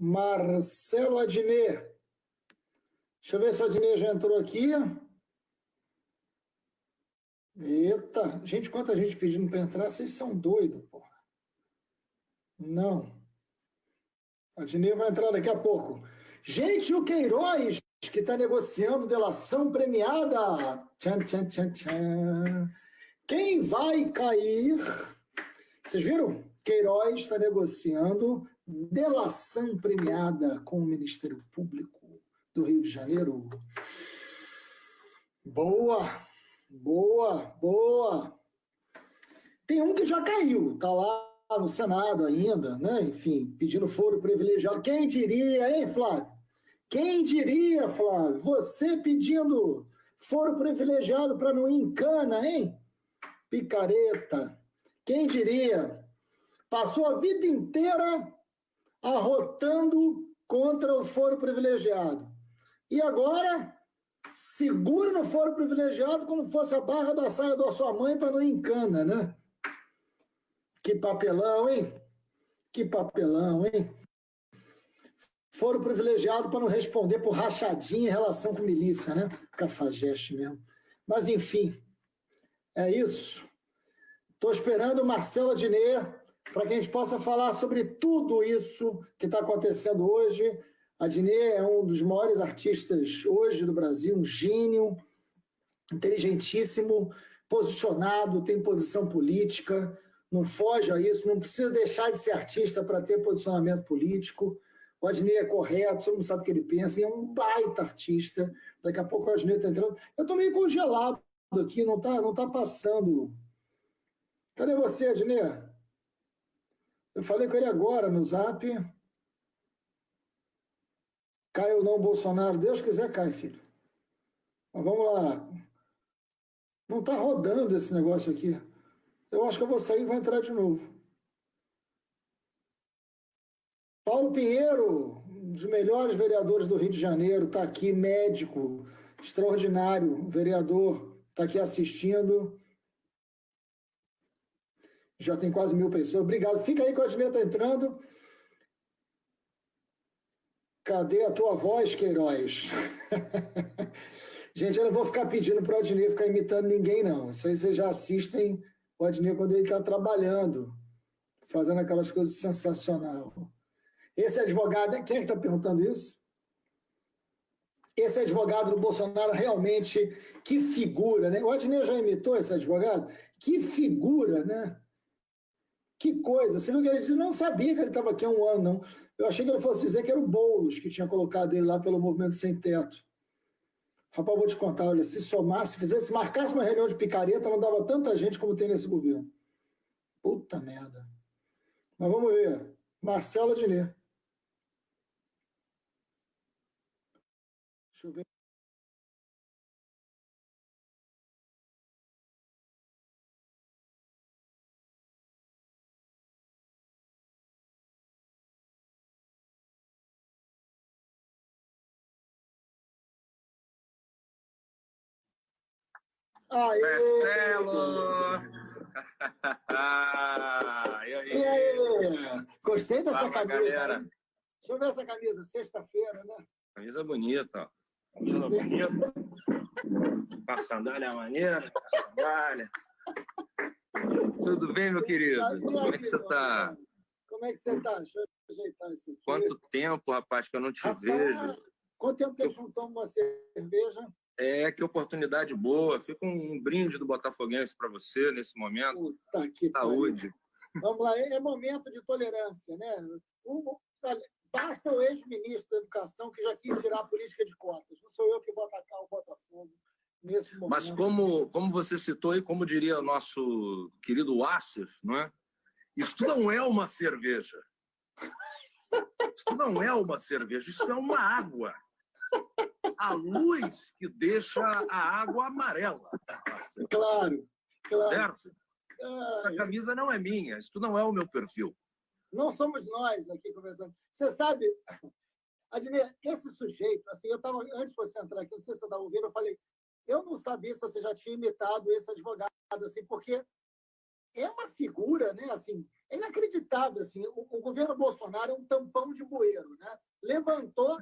Marcelo Adnet. Deixa eu ver se o Adnet já entrou aqui. Eita, gente, quanta gente pedindo para entrar, vocês são doidos, porra. Não. O Adnet vai entrar daqui a pouco. Gente, o Queiroz, que está negociando delação premiada. Tchan, tchan, tchan, tchan. Quem vai cair? Vocês viram? Queiroz está negociando delação premiada com o Ministério Público do Rio de Janeiro. Boa, boa, boa. Tem um que já caiu, está lá no Senado ainda, né? Enfim, pedindo foro privilegiado. Quem diria, hein, Flávio? Quem diria, Flávio? Você pedindo foro privilegiado para não ir em cana, hein? Picareta. Quem diria? Passou a vida inteira arrotando contra o foro privilegiado. E agora, segura no foro privilegiado como fosse a barra da saia da sua mãe para não ir em cana, né? Que papelão, hein? Que papelão, hein? Foro privilegiado para não responder por rachadinha em relação com milícia, né? Cafajeste mesmo. Mas, enfim, é isso. Estou esperando o Marcelo Adnet para que a gente possa falar sobre tudo isso que está acontecendo hoje. Adnet é um dos maiores artistas hoje do Brasil, um gênio, inteligentíssimo, posicionado, tem posição política, não foge a isso, não precisa deixar de ser artista para ter posicionamento político. O Adnet é correto, todo mundo sabe o que ele pensa, e é um baita artista. Daqui a pouco o Adnet está entrando. Eu estou meio congelado aqui, não tá passando. Cadê você, Adnet? Eu falei com ele agora no Zap. Cai ou não Bolsonaro? Deus quiser, cai, filho. Mas vamos lá. Não está rodando esse negócio aqui. Eu acho que eu vou sair e vou entrar de novo. Paulo Pinheiro, um dos melhores vereadores do Rio de Janeiro, está aqui, médico, extraordinário, vereador, está aqui assistindo. Já tem quase 1000 pessoas. Obrigado. Fica aí que o Adnet está entrando. Cadê a tua voz, Queiroz? Gente, eu não vou ficar pedindo para o Adnet ficar imitando ninguém, não. Isso aí vocês já assistem o Adnet quando ele está trabalhando, fazendo aquelas coisas sensacionais. Esse advogado, quem é que está perguntando isso? Esse advogado do Bolsonaro realmente, que figura, né? O Adnet já imitou esse advogado? Que figura, né? Que coisa. Você viu que ele disse? Não sabia que ele estava aqui há um ano, não. Eu achei que ele fosse dizer que era o Boulos que tinha colocado ele lá pelo Movimento Sem Teto. Rapaz, vou te contar, olha, se somasse, fizesse, marcasse uma reunião de picareta, não dava tanta gente como tem nesse governo. Puta merda. Mas vamos ver. Marcelo Adnet. Deixa eu ver. Aê! Marcelo! E aí? E aí? Gostei dessa camisa. Galera. Deixa eu ver essa camisa, sexta-feira, né? Camisa bonita, ó. Camisa bonita. Com a sandália maneira, com a sandália. Tudo bem, meu querido? Como é que você tá? Como é que você tá? Deixa eu ajeitar isso aqui. Quanto tempo, rapaz, que eu não te vejo. Quanto tempo que a gente não toma uma cerveja? Que oportunidade boa. Fica um brinde do Botafoguense para você nesse momento. Puta que saúde. Pariu. Vamos lá, é momento de tolerância, né? Basta o ex-ministro da Educação que já quis tirar a política de cotas. Não sou eu que vou atacar o Botafogo nesse momento. Mas como você citou e como diria o nosso querido Assef, não é? Isso não é uma cerveja. Isso não é uma cerveja, isso é uma água. A luz que deixa a água amarela. Claro, claro. Certo? A camisa não é minha, isso não é o meu perfil. Não somos nós aqui conversando. Você sabe, Adnet, esse sujeito, assim, eu estava, antes de você entrar aqui, não sei se você estava ouvindo, eu falei, eu não sabia se você já tinha imitado esse advogado, assim, porque é uma figura, né? Assim, é inacreditável. Assim, o governo Bolsonaro é um tampão de bueiro, né? Levantou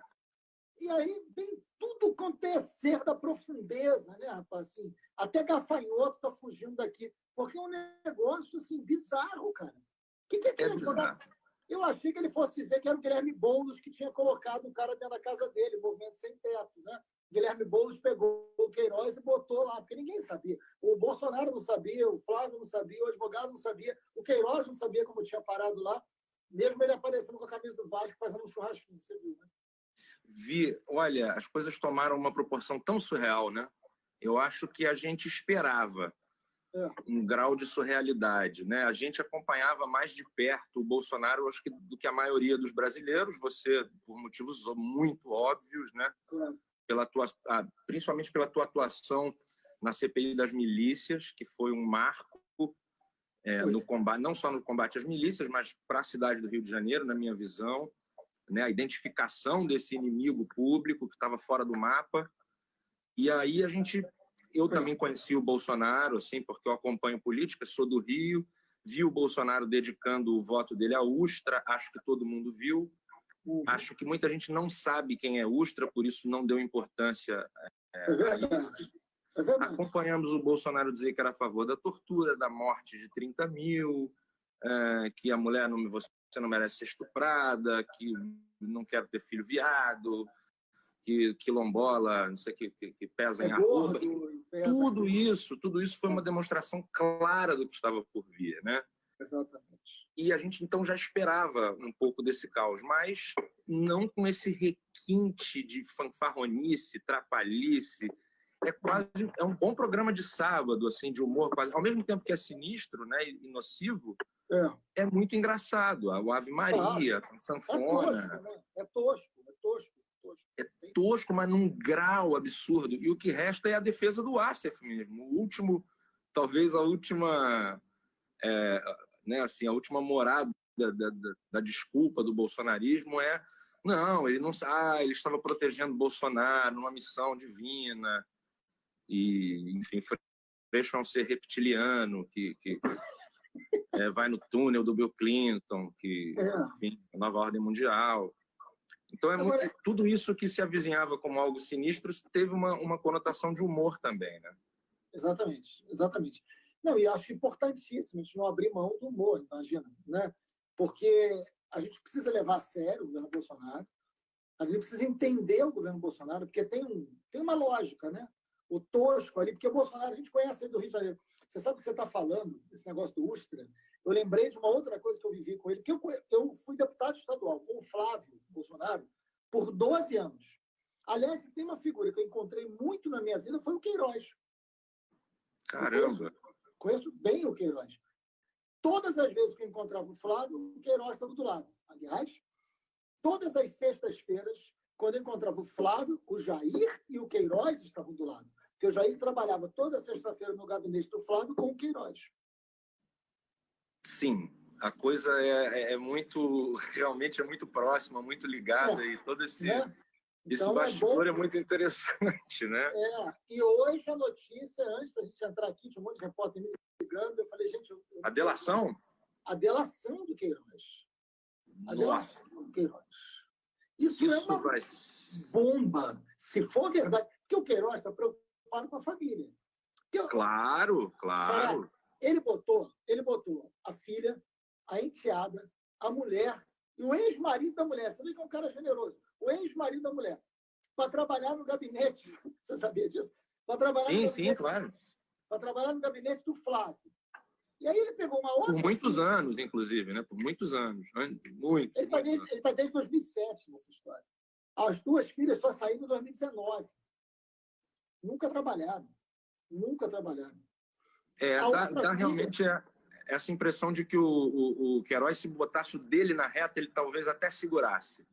e aí vem tudo acontecer da profundeza, né, rapaz? Assim, até gafanhoto está fugindo daqui, porque é um negócio assim, bizarro, cara. O que é aquele bizarro. Eu achei que ele fosse dizer que era o Guilherme Boulos que tinha colocado o cara dentro da casa dele, movimento sem teto, né? Guilherme Boulos pegou o Queiroz e botou lá, porque ninguém sabia. O Bolsonaro não sabia, o Flávio não sabia, o advogado não sabia, o Queiroz não sabia como tinha parado lá, mesmo ele aparecendo com a camisa do Vasco fazendo um churrasquinho, você viu, né? Olha, as coisas tomaram uma proporção tão surreal, né? Eu acho que a gente esperava um grau de surrealidade, né? A gente acompanhava mais de perto o Bolsonaro, acho que do que a maioria dos brasileiros. Você, por motivos muito óbvios, né? Principalmente pela tua atuação na CPI das milícias, que foi um marco no combate, não só no combate às milícias, mas para a cidade do Rio de Janeiro, na minha visão, né? A identificação desse inimigo público que estava fora do mapa. E aí eu também conheci o Bolsonaro, assim, porque eu acompanho política, sou do Rio, vi o Bolsonaro dedicando o voto dele à Ustra, acho que todo mundo viu. Acho que muita gente não sabe quem é Ustra, por isso não deu importância a isso. Acompanhamos o Bolsonaro dizer que era a favor da tortura, da morte de 30 mil, que a mulher você não merece ser estuprada, que não quer ter filho viado, que quilombola, não sei que pesa em arroba. Tudo isso foi uma demonstração clara do que estava por vir, né? Exatamente. E a gente então já esperava um pouco desse caos, mas não com esse requinte de fanfarronice, trapalhice. É um bom programa de sábado, assim, de humor, quase. Ao mesmo tempo que é sinistro, né, e nocivo, é muito engraçado. O Ave Maria, a sanfona. É tosco. É tosco, mas num grau absurdo. E o que resta é a defesa do Assef mesmo. Talvez a última, né, assim, a última morada da desculpa do bolsonarismo não, ele não sabe, ele estava protegendo Bolsonaro numa missão divina. E, enfim, Freixo é um ser reptiliano que vai no túnel do Bill Clinton, enfim, a nova ordem mundial. Então, tudo isso que se avizinhava como algo sinistro teve uma conotação de humor também, né? Exatamente. Não, e acho importantíssimo a gente não abrir mão do humor, imagina, né? Porque a gente precisa levar a sério o governo Bolsonaro, a gente precisa entender o governo Bolsonaro, porque tem uma lógica, né? O tosco ali, porque o Bolsonaro a gente conhece ele do Rio de Janeiro. Você sabe o que você está falando, esse negócio do Ustra? Eu lembrei de uma outra coisa que eu vivi com ele, porque eu fui deputado estadual com o Flávio Bolsonaro por 12 anos. Aliás, tem uma figura que eu encontrei muito na minha vida, foi o Queiroz. Caramba! Conheço bem o Queiroz. Todas as vezes que eu encontrava o Flávio, o Queiroz estava do lado. Aliás, todas as sextas-feiras, quando eu encontrava o Flávio, o Jair e o Queiroz estavam do lado. Porque o Jair trabalhava toda sexta-feira no gabinete do Flávio com o Queiroz. Sim, a coisa realmente é muito próxima, muito ligada, e todo esse bastidor é muito interessante, né? E hoje a notícia, antes da gente entrar aqui, tinha um monte de repórter me ligando, eu falei, gente... A delação? A delação do Queiroz. Nossa! Do Queiroz. Isso é uma bomba, se for verdade. Porque o Queiroz está preocupado com a família. Claro. Ele botou a filha, a enteada, a mulher e o ex-marido da mulher. Você vê que é um cara generoso. O ex-marido da mulher. Para trabalhar no gabinete. Você sabia disso? Sim, claro. Para trabalhar no gabinete do Flávio. E aí ele pegou uma outra... Por muitos anos, inclusive, né? Por muitos anos. Muito. Ele está desde 2007 nessa história. As duas filhas só saíram em 2019. Nunca trabalharam. Dá realmente essa impressão de que o Queiroz, se botasse o dele na reta, ele talvez até segurasse.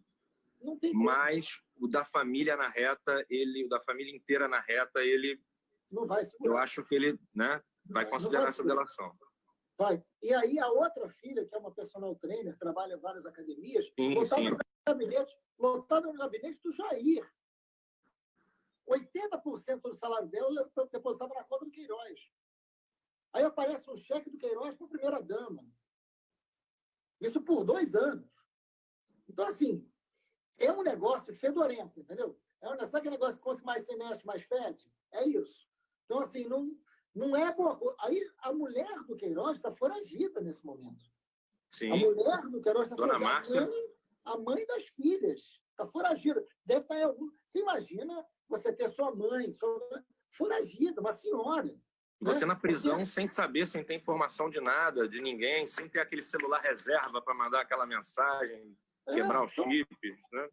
Não tem Mas o da família na reta, o da família inteira na reta, ele... Não vai segurar. Eu acho que ele, né, vai considerar essa delação. Vai. E aí a outra filha, que é uma personal trainer, trabalha em várias academias, lotada no gabinete do Jair. 80% do salário dela depositava na conta do Queiroz. Aí aparece um cheque do Queiroz para a primeira-dama. Isso por 2 anos. Então, assim, é um negócio fedorento, entendeu? Sabe aquele negócio que quanto mais você mexe, mais fede? É isso. Então, assim, não é boa coisa. Aí a mulher do Queiroz está foragida nesse momento. Sim. A mulher do Queiroz está Dona foragida. Márcia. A mãe das filhas está foragida. Deve estar em algum... Você imagina você ter sua mãe foragida, uma senhora. E você na prisão sem saber, sem ter informação de nada, de ninguém, sem ter aquele celular reserva para mandar aquela mensagem, quebrar os chips, né?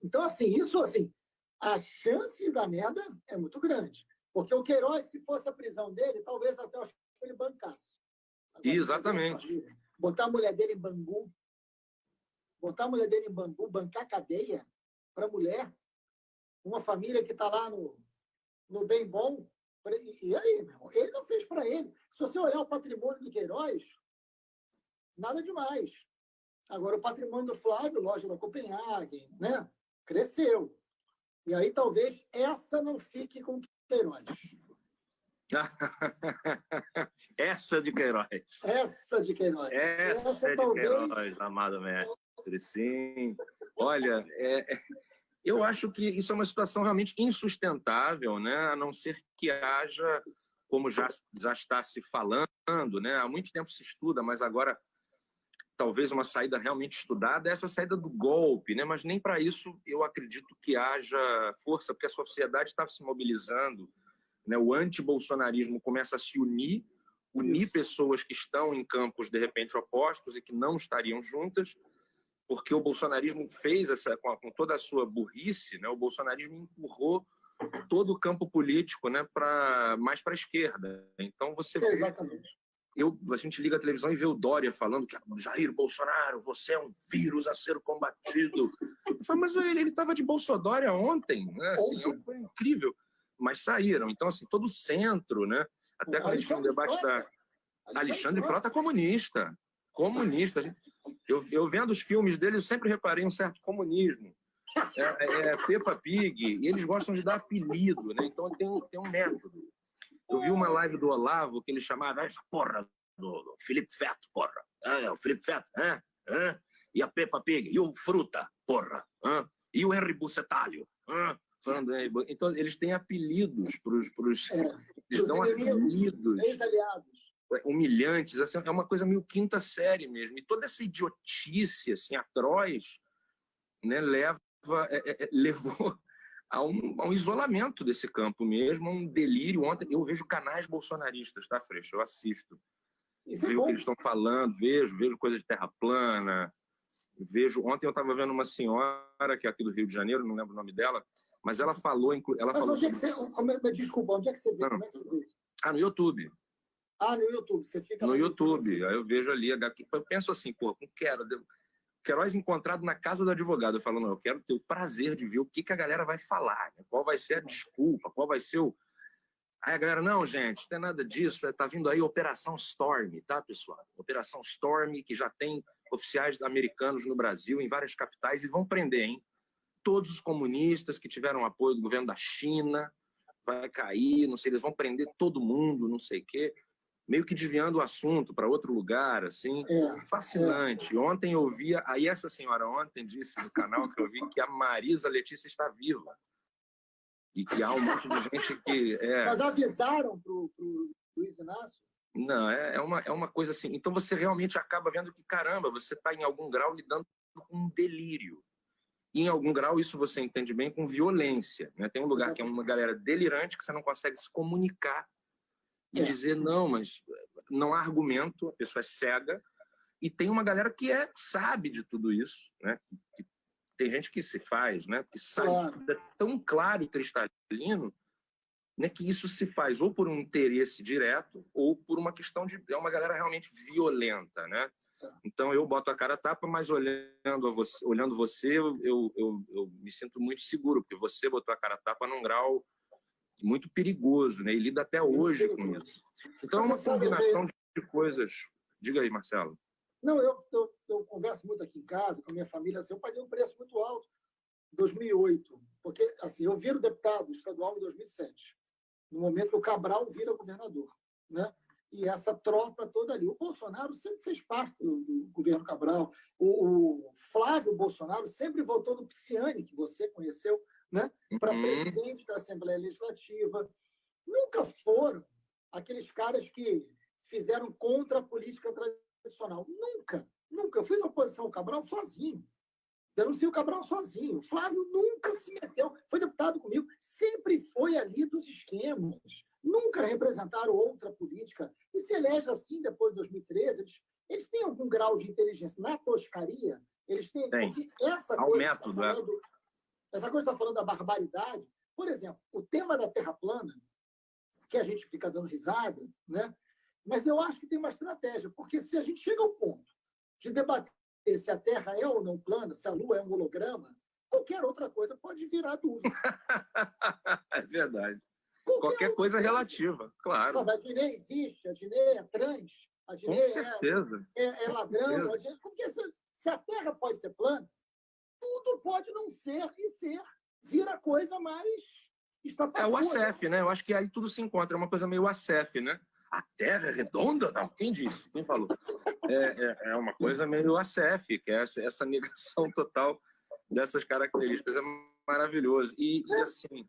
Então, assim, a chance da merda é muito grande. Porque o Queiroz, se fosse a prisão dele, talvez até ele bancasse. Agora, exatamente. Botar a mulher dele em Bangu, bancar cadeia para a mulher, uma família que está lá no bem bom. E aí, meu irmão? Ele não fez para ele. Se você olhar o patrimônio do Queiroz, nada demais. Agora, o patrimônio do Flávio, loja da Copenhague, né? Cresceu. E aí, talvez, essa não fique com Queiroz. Essa de Queiroz. Essa de Queiroz. Essa de talvez... Queiroz, amado mestre. Sim. Olha, eu acho que isso é uma situação realmente insustentável, né? A não ser que haja, como já está se falando, né? Há muito tempo se estuda, mas agora talvez uma saída realmente estudada é essa saída do golpe, né? Mas nem para isso eu acredito que haja força, porque a sociedade está se mobilizando, né? O anti-bolsonarismo começa a se unir pessoas que estão em campos de repente opostos e que não estariam juntas, porque o bolsonarismo fez com toda a sua burrice, né? O bolsonarismo empurrou todo o campo político, né, mais para a esquerda. Então você vê, a gente liga a televisão e vê o Dória falando que Jair Bolsonaro, você é um vírus a ser combatido. Eu falo, mas ele estava de Bolsodória ontem, né? Assim, é uma coisa incrível. Mas saíram. Então, assim, todo o centro, né? Até quando a gente tinha um debate da Alexandre Frota comunista. Eu vendo os filmes dele, eu sempre reparei um certo comunismo. Peppa Pig, e eles gostam de dar apelido, né? Então tem um método. Eu vi uma live do Olavo que ele chamava essa porra do Felipe Feto, porra. O Felipe Feto, e a Peppa Pig, e o Fruta, porra. E o Henry Bucetalho. Então eles têm apelidos eles dão apelidos. Ex-aliados. Humilhantes, assim, é uma coisa meio quinta série mesmo. E toda essa idiotice assim, atroz, né, levou a um isolamento desse campo mesmo, a um delírio. Ontem eu vejo canais bolsonaristas, tá, Freixo? Eu assisto. Vejo o que eles estão falando, vejo coisa de terra plana. Ontem eu estava vendo uma senhora que é aqui do Rio de Janeiro, não lembro o nome dela, mas ela falou... Desculpa, onde é que você vê? Como é que você vê isso? No YouTube. No YouTube, você fica... No YouTube, aí eu vejo ali, eu penso assim, pô, não quero... Queiroz encontrado na casa do advogado. Eu falo, não, eu quero ter o prazer de ver o que a galera vai falar, né? Qual vai ser a desculpa, qual vai ser o... Aí a galera, não, gente, não tem nada disso, tá vindo aí Operação Storm, tá, pessoal? Operação Storm, que já tem oficiais americanos no Brasil, em várias capitais, e vão prender, hein? Todos os comunistas que tiveram apoio do governo da China, vai cair, não sei, eles vão prender todo mundo, não sei o quê. Meio que desviando o assunto para outro lugar, assim, fascinante. Ontem eu via, aí essa senhora ontem disse no canal que eu vi que a Marisa Letícia está viva. E que há um monte de gente que... Mas avisaram para o Luiz Inácio? Não, é uma coisa assim. Então você realmente acaba vendo que, caramba, você está em algum grau lidando com um delírio. E em algum grau isso você entende bem com violência, né? Tem um lugar que é uma galera delirante que você não consegue se comunicar e dizer não, mas não há argumento, a pessoa é cega, e tem uma galera que sabe de tudo isso, né? Tem gente que se faz, né? Que sabe, isso é tão claro e cristalino, né, que isso se faz ou por um interesse direto ou por uma questão de... É uma galera realmente violenta, né? Então eu boto a cara a tapa, mas olhando você, eu me sinto muito seguro, porque você botou a cara a tapa num grau muito perigoso, né? E lida até hoje com isso. Então é uma combinação de coisas. Diga aí, Marcelo. Não, eu converso muito aqui em casa com a minha família. Assim, eu paguei um preço muito alto em 2008, porque assim, eu viro deputado estadual em 2007, no momento que o Cabral vira governador, né? e essa tropa toda ali. O Bolsonaro sempre fez parte do governo Cabral. O Flávio Bolsonaro sempre votou no Pisciani, que você conheceu, né, para presidente da Assembleia Legislativa. Nunca foram aqueles caras que fizeram contra a política tradicional. Nunca, nunca. Eu fiz oposição ao Cabral sozinho. Denunciei o Cabral sozinho. O Flávio nunca se meteu. Foi deputado comigo. Sempre foi ali dos esquemas. Nunca representaram outra política. E se elege assim depois de 2013. Eles têm algum grau de inteligência. Na toscaria, eles têm... Tem. Porque essa Ao coisa método, essa coisa está falando da barbaridade. Por exemplo, o tema da Terra plana, que a gente fica dando risada, né? Mas eu acho que tem uma estratégia, porque se a gente chega ao ponto de debater se a Terra é ou não plana, se a Lua é um holograma, qualquer outra coisa pode virar dúvida. É verdade. Qualquer coisa relativa, claro. Sabe, a Dinê existe, a Dinê é trans, a Dinê Com certeza. é ladrão. Porque se a Terra pode ser plana, tudo pode não ser e ser. Vira coisa mais... É o ACF, né? Eu acho que aí tudo se encontra. É uma coisa meio ACF, né? A Terra é redonda? Não, quem disse? Quem falou? É uma coisa meio ACF, que é essa negação total dessas características. É maravilhoso. E assim...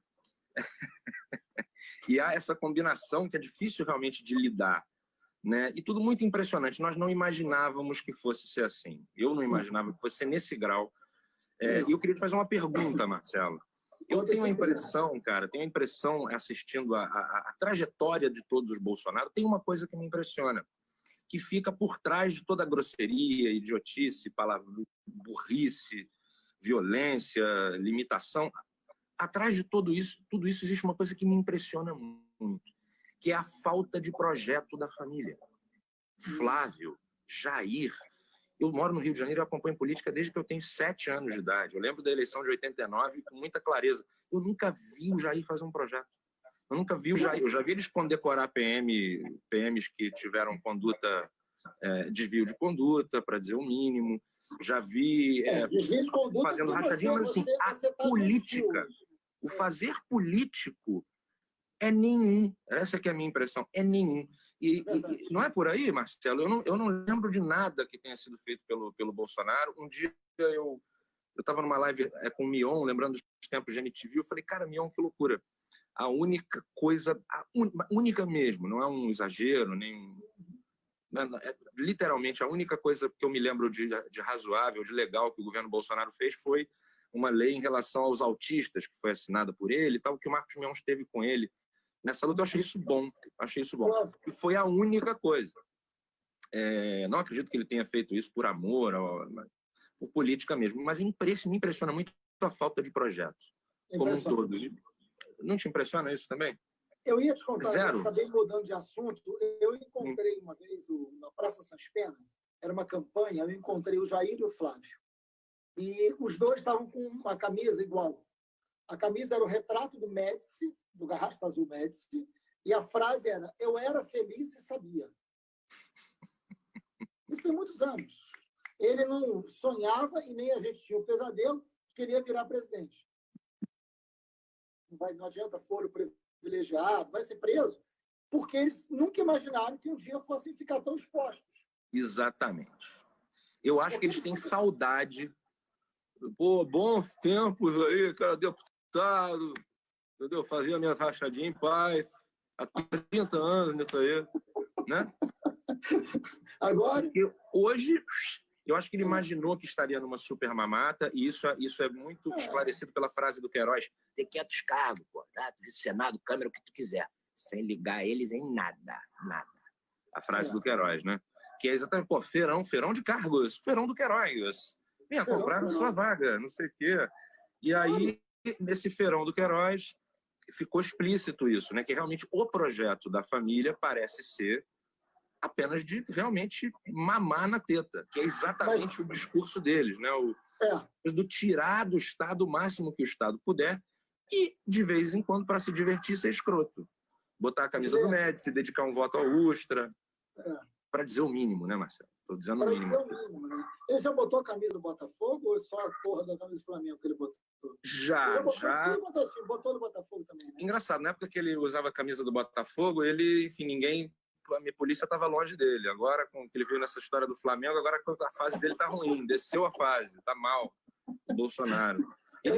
e há essa combinação que é difícil realmente de lidar, né? E tudo muito impressionante. Nós não imaginávamos que fosse ser assim. Eu não imaginava que fosse ser nesse grau. E eu queria te fazer uma pergunta, Marcelo. Eu tenho a impressão, cara, assistindo a trajetória de todos os Bolsonaro, tem uma coisa que me impressiona, que fica por trás de toda a grosseria, idiotice, burrice, violência, limitação. Atrás de tudo isso existe uma coisa que me impressiona muito, que é a falta de projeto da família. Flávio, Jair... Eu moro no Rio de Janeiro e acompanho política desde que eu tenho 7 anos de idade. Eu lembro da eleição de 89 com muita clareza. Eu nunca vi o Jair fazer um projeto. Eu nunca vi o Jair. Eu já vi eles condecorar PMs que tiveram desvio de conduta, para dizer o mínimo. Já vi fazendo rachadinha, mas assim, a política, o fazer político é nenhum. Essa que é a minha impressão. É nenhum. E não é por aí, Marcelo? Eu não lembro de nada que tenha sido feito pelo Bolsonaro. Um dia eu estava numa live com o Mion, lembrando dos tempos de MTV, eu falei, cara, Mion, que loucura. A única coisa, única mesmo, não é um exagero, literalmente, a única coisa que eu me lembro de razoável, de legal que o governo Bolsonaro fez foi uma lei em relação aos autistas, que foi assinada por ele e tal, que o Marcos Mion esteve com ele nessa luta. Eu achei isso bom. E foi a única coisa. Não acredito que ele tenha feito isso por amor, por política mesmo, mas me impressiona muito a falta de projetos, como um todo. Não te impressiona isso também? Eu ia te contar, Zero. acabei mudando de assunto. Eu encontrei uma vez na Praça Sans Pena, era uma campanha, eu encontrei o Jair e o Flávio. E os dois estavam com uma camisa igual. A camisa era o retrato do Médici, do Garrafa Azul Médici, e a frase era: eu era feliz e sabia. Isso tem muitos anos. Ele não sonhava e nem a gente tinha o pesadelo que queria virar presidente. Não adianta foro privilegiado, vai ser preso, porque eles nunca imaginaram que um dia fossem ficar tão expostos. Exatamente. Eu acho que eles têm saudade. Pô, bons tempos aí, cara, deputado, entendeu? Fazia minha rachadinha em paz, há 30 anos nisso aí, né? Agora... Porque hoje, eu acho que ele imaginou que estaria numa super mamata, e isso é muito esclarecido pela frase do Queiroz: tem 500 cargos, pô, tá? Senado, Câmara, o que tu quiser, sem ligar eles em nada. A frase do Queiroz, né? Que é exatamente, pô, feirão de cargos, feirão do Queiroz. Venha comprar a sua vaga, não sei o quê. E aí, nesse feirão do Queiroz, ficou explícito isso, né? Que realmente o projeto da família parece ser apenas de realmente mamar na teta, que é exatamente o discurso deles, né? Do tirar do Estado o máximo que o Estado puder e, de vez em quando, para se divertir, ser escroto. Botar a camisa do Médici, dedicar um voto ao Ustra, para dizer o mínimo, né, Marcelo? Estou dizendo o mínimo. Né? Ele já botou a camisa do Botafogo ou é só a porra da camisa do Flamengo que ele botou? Já. Botou no Botafogo também, né? Engraçado, na época que ele usava a camisa do Botafogo, ele, enfim, ninguém a minha polícia estava longe dele. Agora, com que ele veio nessa história do Flamengo, agora a fase dele tá ruim, desceu a fase, tá mal, o Bolsonaro. Eu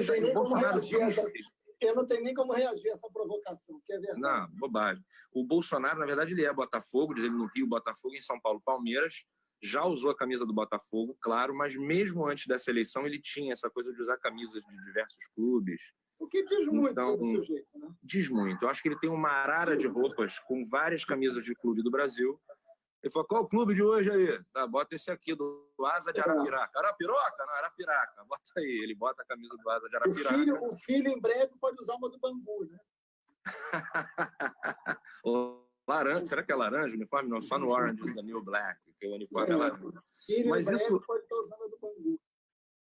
não tenho nem como reagir a essa provocação, que é verdade. Não, bobagem. O Bolsonaro, na verdade, ele é Botafogo, diz ele no Rio, Botafogo, em São Paulo, Palmeiras. Já usou a camisa do Botafogo, claro, mas mesmo antes dessa eleição ele tinha essa coisa de usar camisas de diversos clubes. O que diz muito sobre o sujeito, né? Diz muito. Eu acho que ele tem uma arara de roupas com várias camisas de clube do Brasil. Ele falou, qual o clube de hoje aí? Tá, bota esse aqui, do Asa de Arapiraca. Arapiroca? Não, Arapiraca. Bota aí. Ele bota a camisa do Asa de Arapiraca. O filho em breve pode usar uma do Bangu, né? Laranja, será que é laranja? O uniforme não, só no Orange da New Black, que o uniforme é laranja. Mas isso pode estar usando a do Bangu.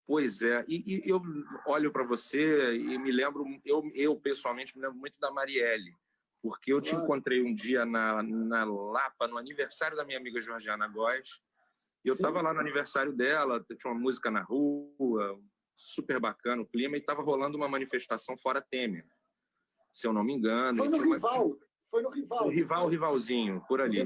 Pois é, e eu olho para você e me lembro, eu pessoalmente me lembro muito da Marielle, porque eu te encontrei um dia na Lapa, no aniversário da minha amiga Georgiana Góes, e eu estava lá no aniversário dela, tinha uma música na rua, super bacana o clima, e estava rolando uma manifestação fora Temer, se eu não me engano. Foi no Rival. Rivalzinho, por ali.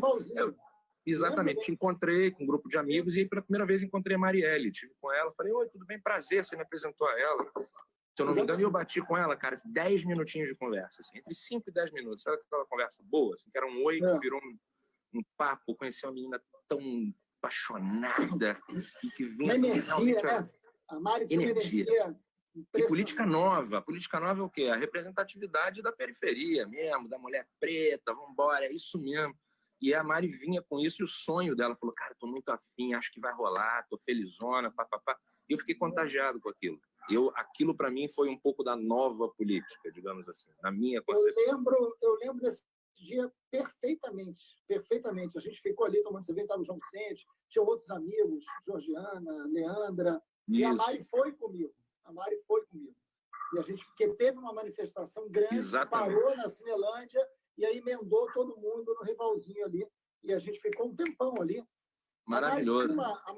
Exatamente, te encontrei com um grupo de amigos e pela primeira vez encontrei a Marielle, estive com ela, falei, oi, tudo bem, prazer, você me apresentou a ela. Se eu não me engano, eu bati com ela, cara, 10 minutinhos de conversa, assim, entre 5 e 10 minutos, sabe aquela conversa boa, assim, que era um oi, que virou um papo, conheci uma menina tão apaixonada e que vinha... Uma energia, né? A Mari tinha energia. E política nova é o quê? A representatividade da periferia mesmo, da mulher preta, vambora, é isso mesmo. E a Mari vinha com isso e o sonho dela falou, cara, tô muito afim, acho que vai rolar, tô felizona, papapá. E eu fiquei contagiado com aquilo. Aquilo para mim foi um pouco da nova política, digamos assim, na minha concepção. Eu lembro desse dia perfeitamente. A gente ficou ali tomando cerveja, estava o João Vicente, tinha outros amigos, Georgiana, Leandra, e a Mari foi comigo. E a gente, porque teve uma manifestação grande, parou na Cinelândia, e aí emendou todo mundo no rivalzinho ali. E a gente ficou um tempão ali. Maravilhoso. A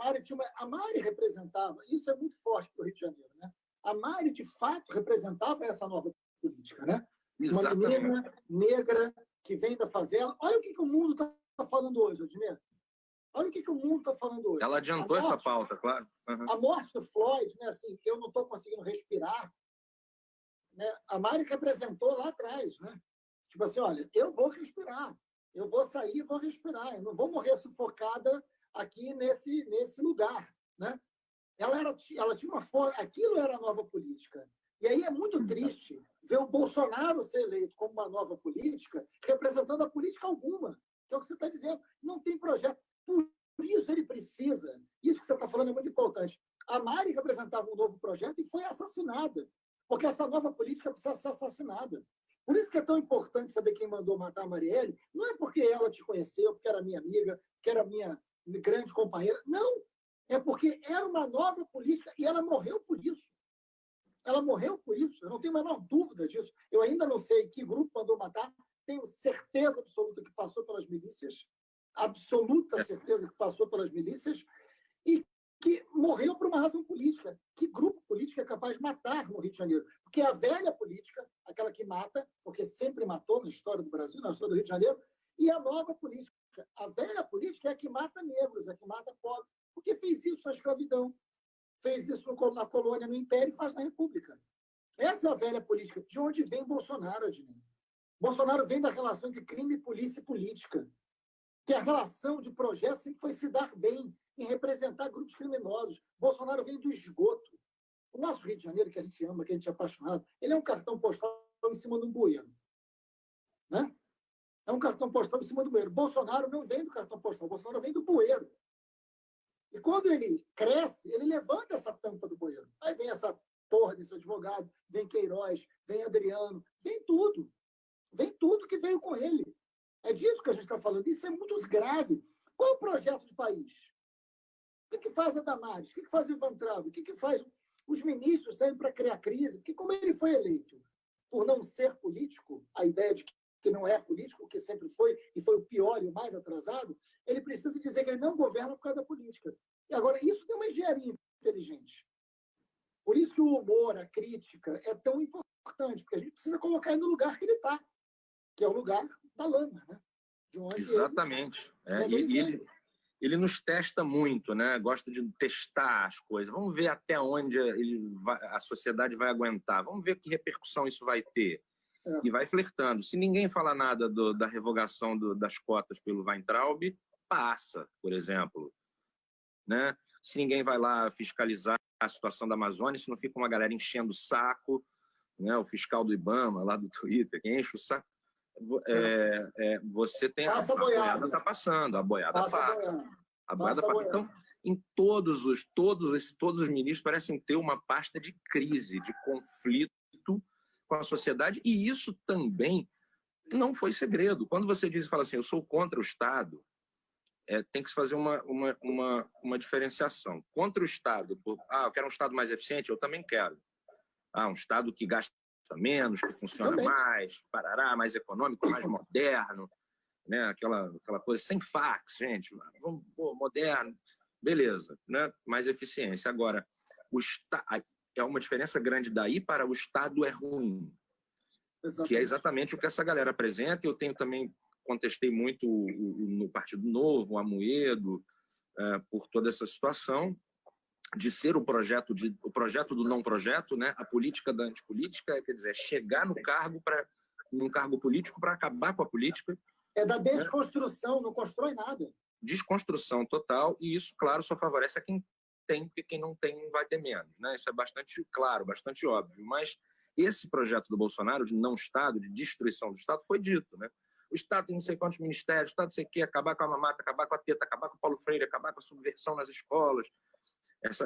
Mari representava, isso é muito forte para o Rio de Janeiro, né? A Mari, de fato, representava essa nova política, né? Exatamente. Uma menina negra que vem da favela. Olha o que o mundo está falando hoje, Admir. Olha o que o mundo está falando hoje. Ela adiantou essa pauta, claro. Uhum. A morte do Floyd, né? Assim, eu não estou conseguindo respirar. Né? A Mari representou lá atrás, né? Tipo assim, olha, eu vou respirar, eu vou sair e vou respirar, eu não vou morrer sufocada aqui nesse lugar, né? Ela tinha uma forma, aquilo era a nova política. E aí é muito triste ver o Bolsonaro ser eleito como uma nova política, representando a política alguma, que é o que você está dizendo. Não tem projeto. Por isso ele precisa, isso que você está falando é muito importante. A Mari representava um novo projeto e foi assassinada, porque essa nova política precisa ser assassinada. Por isso que é tão importante saber quem mandou matar a Marielle. Não é porque ela te conheceu, porque era minha amiga, que era minha grande companheira. Não. É porque era uma nova política e ela morreu por isso. Ela morreu por isso. Eu não tenho a menor dúvida disso. Eu ainda não sei que grupo mandou matar. Tenho certeza absoluta que passou pelas milícias. Absoluta certeza que passou pelas milícias. E que morreu por uma razão política. Que grupo político é capaz de matar no Rio de Janeiro? Porque a velha política, aquela que mata, porque sempre matou na história do Brasil, na história do Rio de Janeiro, e a nova política. A velha política é a que mata negros, é a que mata pobres, porque fez isso na escravidão, fez isso na colônia, no Império e faz na República. Essa é a velha política. De onde vem Bolsonaro, Admir? Bolsonaro vem da relação de crime, polícia e política, que a relação de projeto sempre foi se dar bem em representar grupos criminosos. Bolsonaro vem do esgoto. O nosso Rio de Janeiro, que a gente ama, que a gente é apaixonado, ele é um cartão postal em cima de um bueiro. Né? É um cartão postal em cima do bueiro. Bolsonaro não vem do cartão postal, Bolsonaro vem do bueiro. E quando ele cresce, ele levanta essa tampa do bueiro. Aí vem essa porra desse advogado, vem Queiroz, vem Adriano, vem tudo. Vem tudo que veio com ele. É disso que a gente está falando. Isso é muito grave. Qual é o projeto de país? O que faz a Damares? O que faz o Ivan Trago? O que faz os ministros saem para criar crise? Porque como ele foi eleito por não ser político, a ideia de que não é político, que sempre foi, e foi o pior e o mais atrasado, ele precisa dizer que ele não governa por causa da política. E agora, isso tem uma engenharia inteligente. Por isso que o humor, a crítica, é tão importante, porque a gente precisa colocar ele no lugar que ele está, que é o lugar da lama, né? de onde Exatamente. Ele nos testa muito, né? Gosta de testar as coisas. Vamos ver até onde a sociedade vai aguentar. Vamos ver que repercussão isso vai ter. E vai flertando. Se ninguém falar nada da revogação das cotas pelo Weintraub, passa, por exemplo. Né? Se ninguém vai lá fiscalizar a situação da Amazônia, se não fica uma galera enchendo o saco, né? O fiscal do IBAMA, lá do Twitter, que enche o saco, você tem a boiada está passando, a boiada passa. Então, em todos os ministros parecem ter uma pasta de crise, de conflito com a sociedade, e isso também não foi segredo. Quando você diz e fala assim, eu sou contra o Estado, tem que se fazer uma diferenciação. Contra o Estado, eu quero um Estado mais eficiente, eu também quero. Um Estado que gasta menos, que funciona mais, mais econômico, mais moderno, né? Aquela coisa sem fax, gente, vamos, moderno, beleza, né? Mais eficiência. Agora, é uma diferença grande daí para o Estado é ruim, que é exatamente o que essa galera apresenta. Eu contestei muito no Partido Novo, o Amoedo, por toda essa situação de ser o projeto do não projeto, né? A política da antipolítica, quer dizer, chegar num cargo político para acabar com a política. É da desconstrução, não constrói nada. Desconstrução total, e isso, claro, só favorece a quem tem, porque quem não tem vai ter menos, né? Isso é bastante claro, bastante óbvio. Mas esse projeto do Bolsonaro de não Estado, de destruição do Estado, foi dito, né? O Estado tem não sei quantos ministérios, o Estado não sei o quê, acabar com a mamata, acabar com a teta, acabar com o Paulo Freire, acabar com a subversão nas escolas,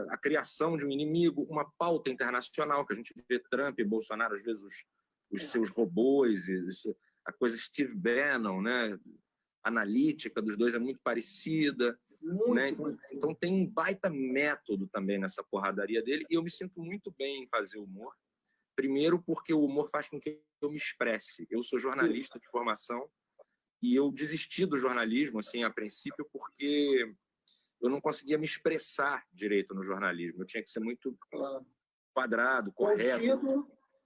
a criação de um inimigo, uma pauta internacional, que a gente vê Trump e Bolsonaro, às vezes, os seus robôs, a coisa Steve Bannon, né? Analítica dos dois é muito parecida. Né? Então tem um baita método também nessa porradaria dele, e eu me sinto muito bem em fazer humor. Primeiro porque o humor faz com que eu me expresse. Eu sou jornalista de formação e eu desisti do jornalismo, assim, a princípio, porque eu não conseguia me expressar direito no jornalismo. Eu tinha que ser muito quadrado, correto,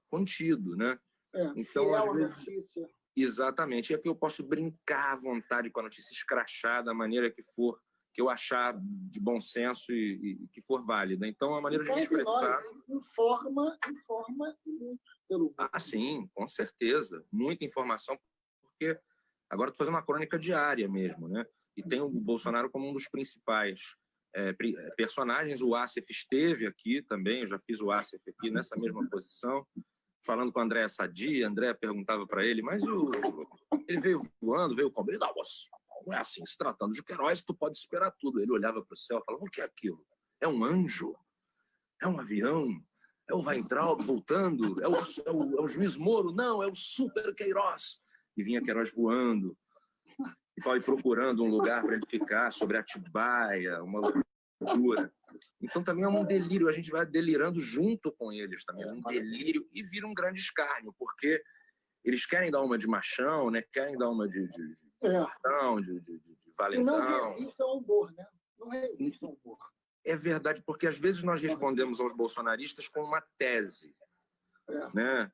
contido, né? Então, às vezes, exatamente. E aqui eu posso brincar à vontade com a notícia, escrachar da maneira que for, que eu achar de bom senso e que for válida. Então, a maneira de me expressar... Informa muito pelo... sim, com certeza. Muita informação, porque agora estou fazendo uma crônica diária mesmo, né? E tem o Bolsonaro como um dos principais personagens. O Assef esteve aqui também, eu já fiz o Assef aqui nessa mesma posição, falando com a Andréa Sadi. A Andréa perguntava para ele, mas ele veio voando, veio cobrindo. Não é assim, se tratando de Queiroz, tu pode esperar tudo. Ele olhava para o céu e falava, o que é aquilo? É um anjo? É um avião? É o Weintraub voltando? É o juiz Moro? Não, é o super Queiroz. E vinha Queiroz voando, e procurando um lugar para ele ficar, sobre Atibaia, uma loucura. Então também é um delírio, a gente vai delirando junto com eles também, um delírio, e vira um grande escárnio, porque eles querem dar uma de machão, né? Querem dar uma de partão, de valentão. E não resistem ao humor, né? Não resistem ao humor. É verdade, porque às vezes nós respondemos aos bolsonaristas com uma tese, né?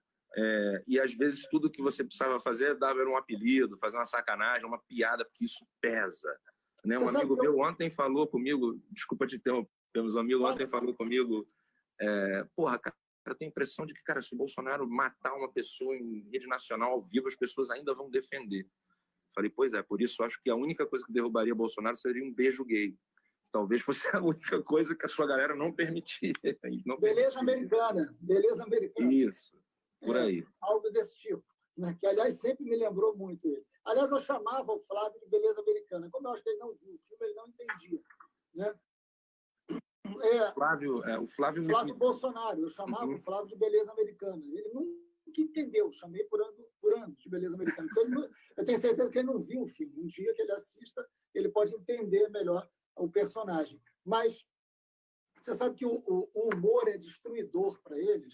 E às vezes tudo que você precisava fazer dava um apelido, fazer uma sacanagem, uma piada, porque isso pesa, né? Um amigo meu ontem falou comigo, desculpa te interromper, mas um amigo ontem falou comigo, cara, eu tenho a impressão de que, cara, se o Bolsonaro matar uma pessoa em rede nacional ao vivo, as pessoas ainda vão defender. Falei, pois é, por isso acho que a única coisa que derrubaria Bolsonaro seria um beijo gay. Talvez fosse a única coisa que a sua galera não permitia. Beleza americana. Isso, por aí. Algo desse tipo, né? Que, aliás, sempre me lembrou muito ele. Aliás, eu chamava o Flávio de beleza americana. Como eu acho que ele não viu o filme, ele não entendia, né? O Flávio Bolsonaro, eu chamava o Flávio de beleza americana. Ele nunca entendeu, chamei por anos de beleza americana. Então, eu tenho certeza que ele não viu o filme. Um dia que ele assista, ele pode entender melhor o personagem. Mas você sabe que o humor é destruidor para eles,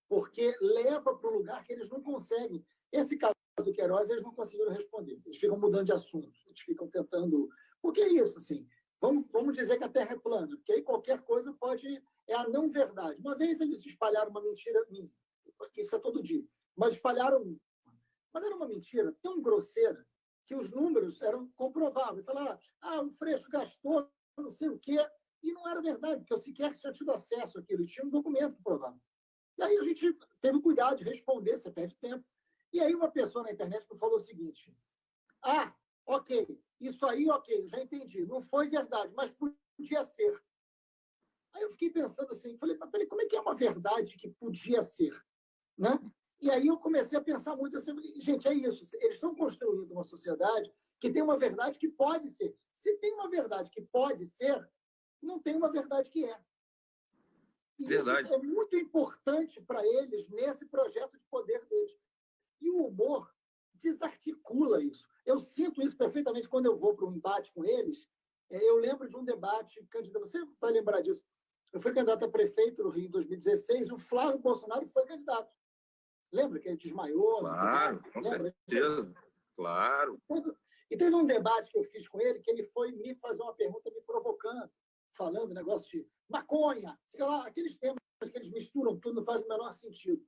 porque leva para um lugar que eles não conseguem. Esse caso do Queiroz, eles não conseguiram responder. Eles ficam mudando de assunto, eles ficam tentando... Por que isso, assim? Vamos dizer que a Terra é plana, porque aí qualquer coisa pode... É a não verdade. Uma vez eles espalharam uma mentira minha, isso é todo dia, mas espalharam uma. Mas era uma mentira tão grosseira que os números eram comprováveis. Falaram, o Freixo gastou não sei o quê, e não era verdade, porque eu sequer tinha tido acesso àquilo, tinha um documento provável. E aí a gente teve o cuidado de responder, você perde tempo. E aí uma pessoa na internet me falou o seguinte, ok, isso aí, ok, já entendi, não foi verdade, mas podia ser. Aí eu fiquei pensando assim, falei, mas peraí, como é que é uma verdade que podia ser? Né? E aí eu comecei a pensar muito assim, gente, é isso, eles estão construindo uma sociedade que tem uma verdade que pode ser. Se tem uma verdade que pode ser, não tem uma verdade que é. E Verdade. isso é muito importante para eles nesse projeto de poder deles. E o humor desarticula isso. Eu sinto isso perfeitamente quando eu vou para um embate com eles. Eu lembro de um debate, você vai lembrar disso. Eu fui candidato a prefeito no Rio em 2016 e o Flávio Bolsonaro foi candidato. Lembra que ele desmaiou? Claro, com certeza. Claro. E teve um debate que eu fiz com ele que ele foi me fazer uma pergunta me provocando, falando negócio de maconha, sei lá, aqueles temas que eles misturam tudo, não faz o menor sentido.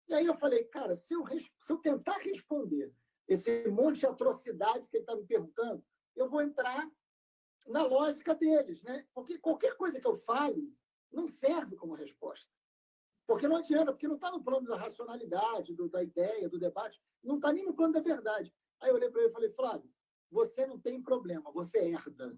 E aí eu falei, cara, se eu tentar responder esse monte de atrocidades que ele está me perguntando, eu vou entrar na lógica deles, né? Porque qualquer coisa que eu fale não serve como resposta. Porque não adianta, porque não está no plano da racionalidade, da ideia, do debate, não está nem no plano da verdade. Aí eu olhei para ele e falei, Flávio, você não tem problema, você herda.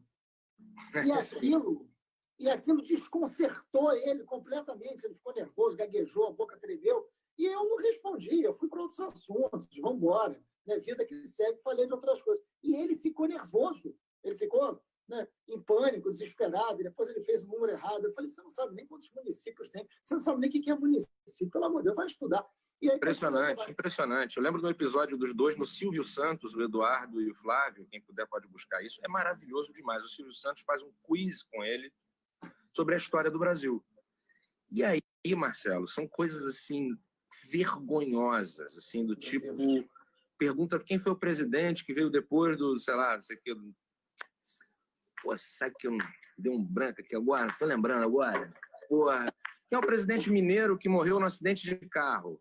E aquilo desconcertou ele completamente, ele ficou nervoso, gaguejou, a boca tremeu, e eu não respondi, eu fui para outros assuntos, vamos embora, né? Vida que segue, falei de outras coisas. E ele ficou nervoso, ele ficou, né, em pânico, desesperado, e depois ele fez o número errado. Eu falei, você não sabe nem quantos municípios tem, você não sabe nem o que é município, pelo amor de Deus, vai estudar. E aí, impressionante, impressionante. Eu lembro do episódio dos dois no Silvio Santos, o Eduardo e o Flávio, quem puder pode buscar isso, é maravilhoso demais. O Silvio Santos faz um quiz com ele sobre a história do Brasil. E aí, Marcelo, são coisas assim vergonhosas, assim, do tipo, pergunta quem foi o presidente que veio depois do, sei lá, não sei o que. Pô, sabe que eu dei um branco aqui agora? Tô lembrando agora. Porra, quem é o presidente mineiro que morreu no acidente de carro?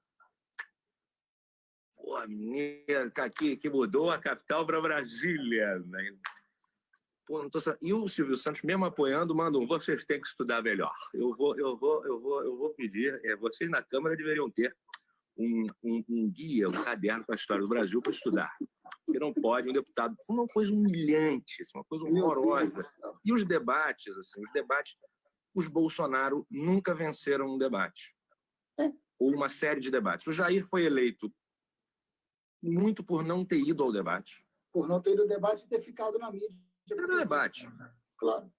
Pô, mineiro, que mudou a capital para Brasília. Né? Pô, não tô sabendo. E o Silvio Santos, mesmo apoiando, manda vocês têm que estudar melhor. Eu vou pedir, vocês na Câmara deveriam ter um guia, um caderno com a história do Brasil para estudar. Porque não pode, um deputado. Foi uma coisa humilhante, uma coisa horrorosa. E os debates, os Bolsonaro nunca venceram um debate. Ou uma série de debates. O Jair foi eleito muito por não ter ido ao debate. Por não ter ido ao debate e ter ficado na mídia. Era debate. Claro.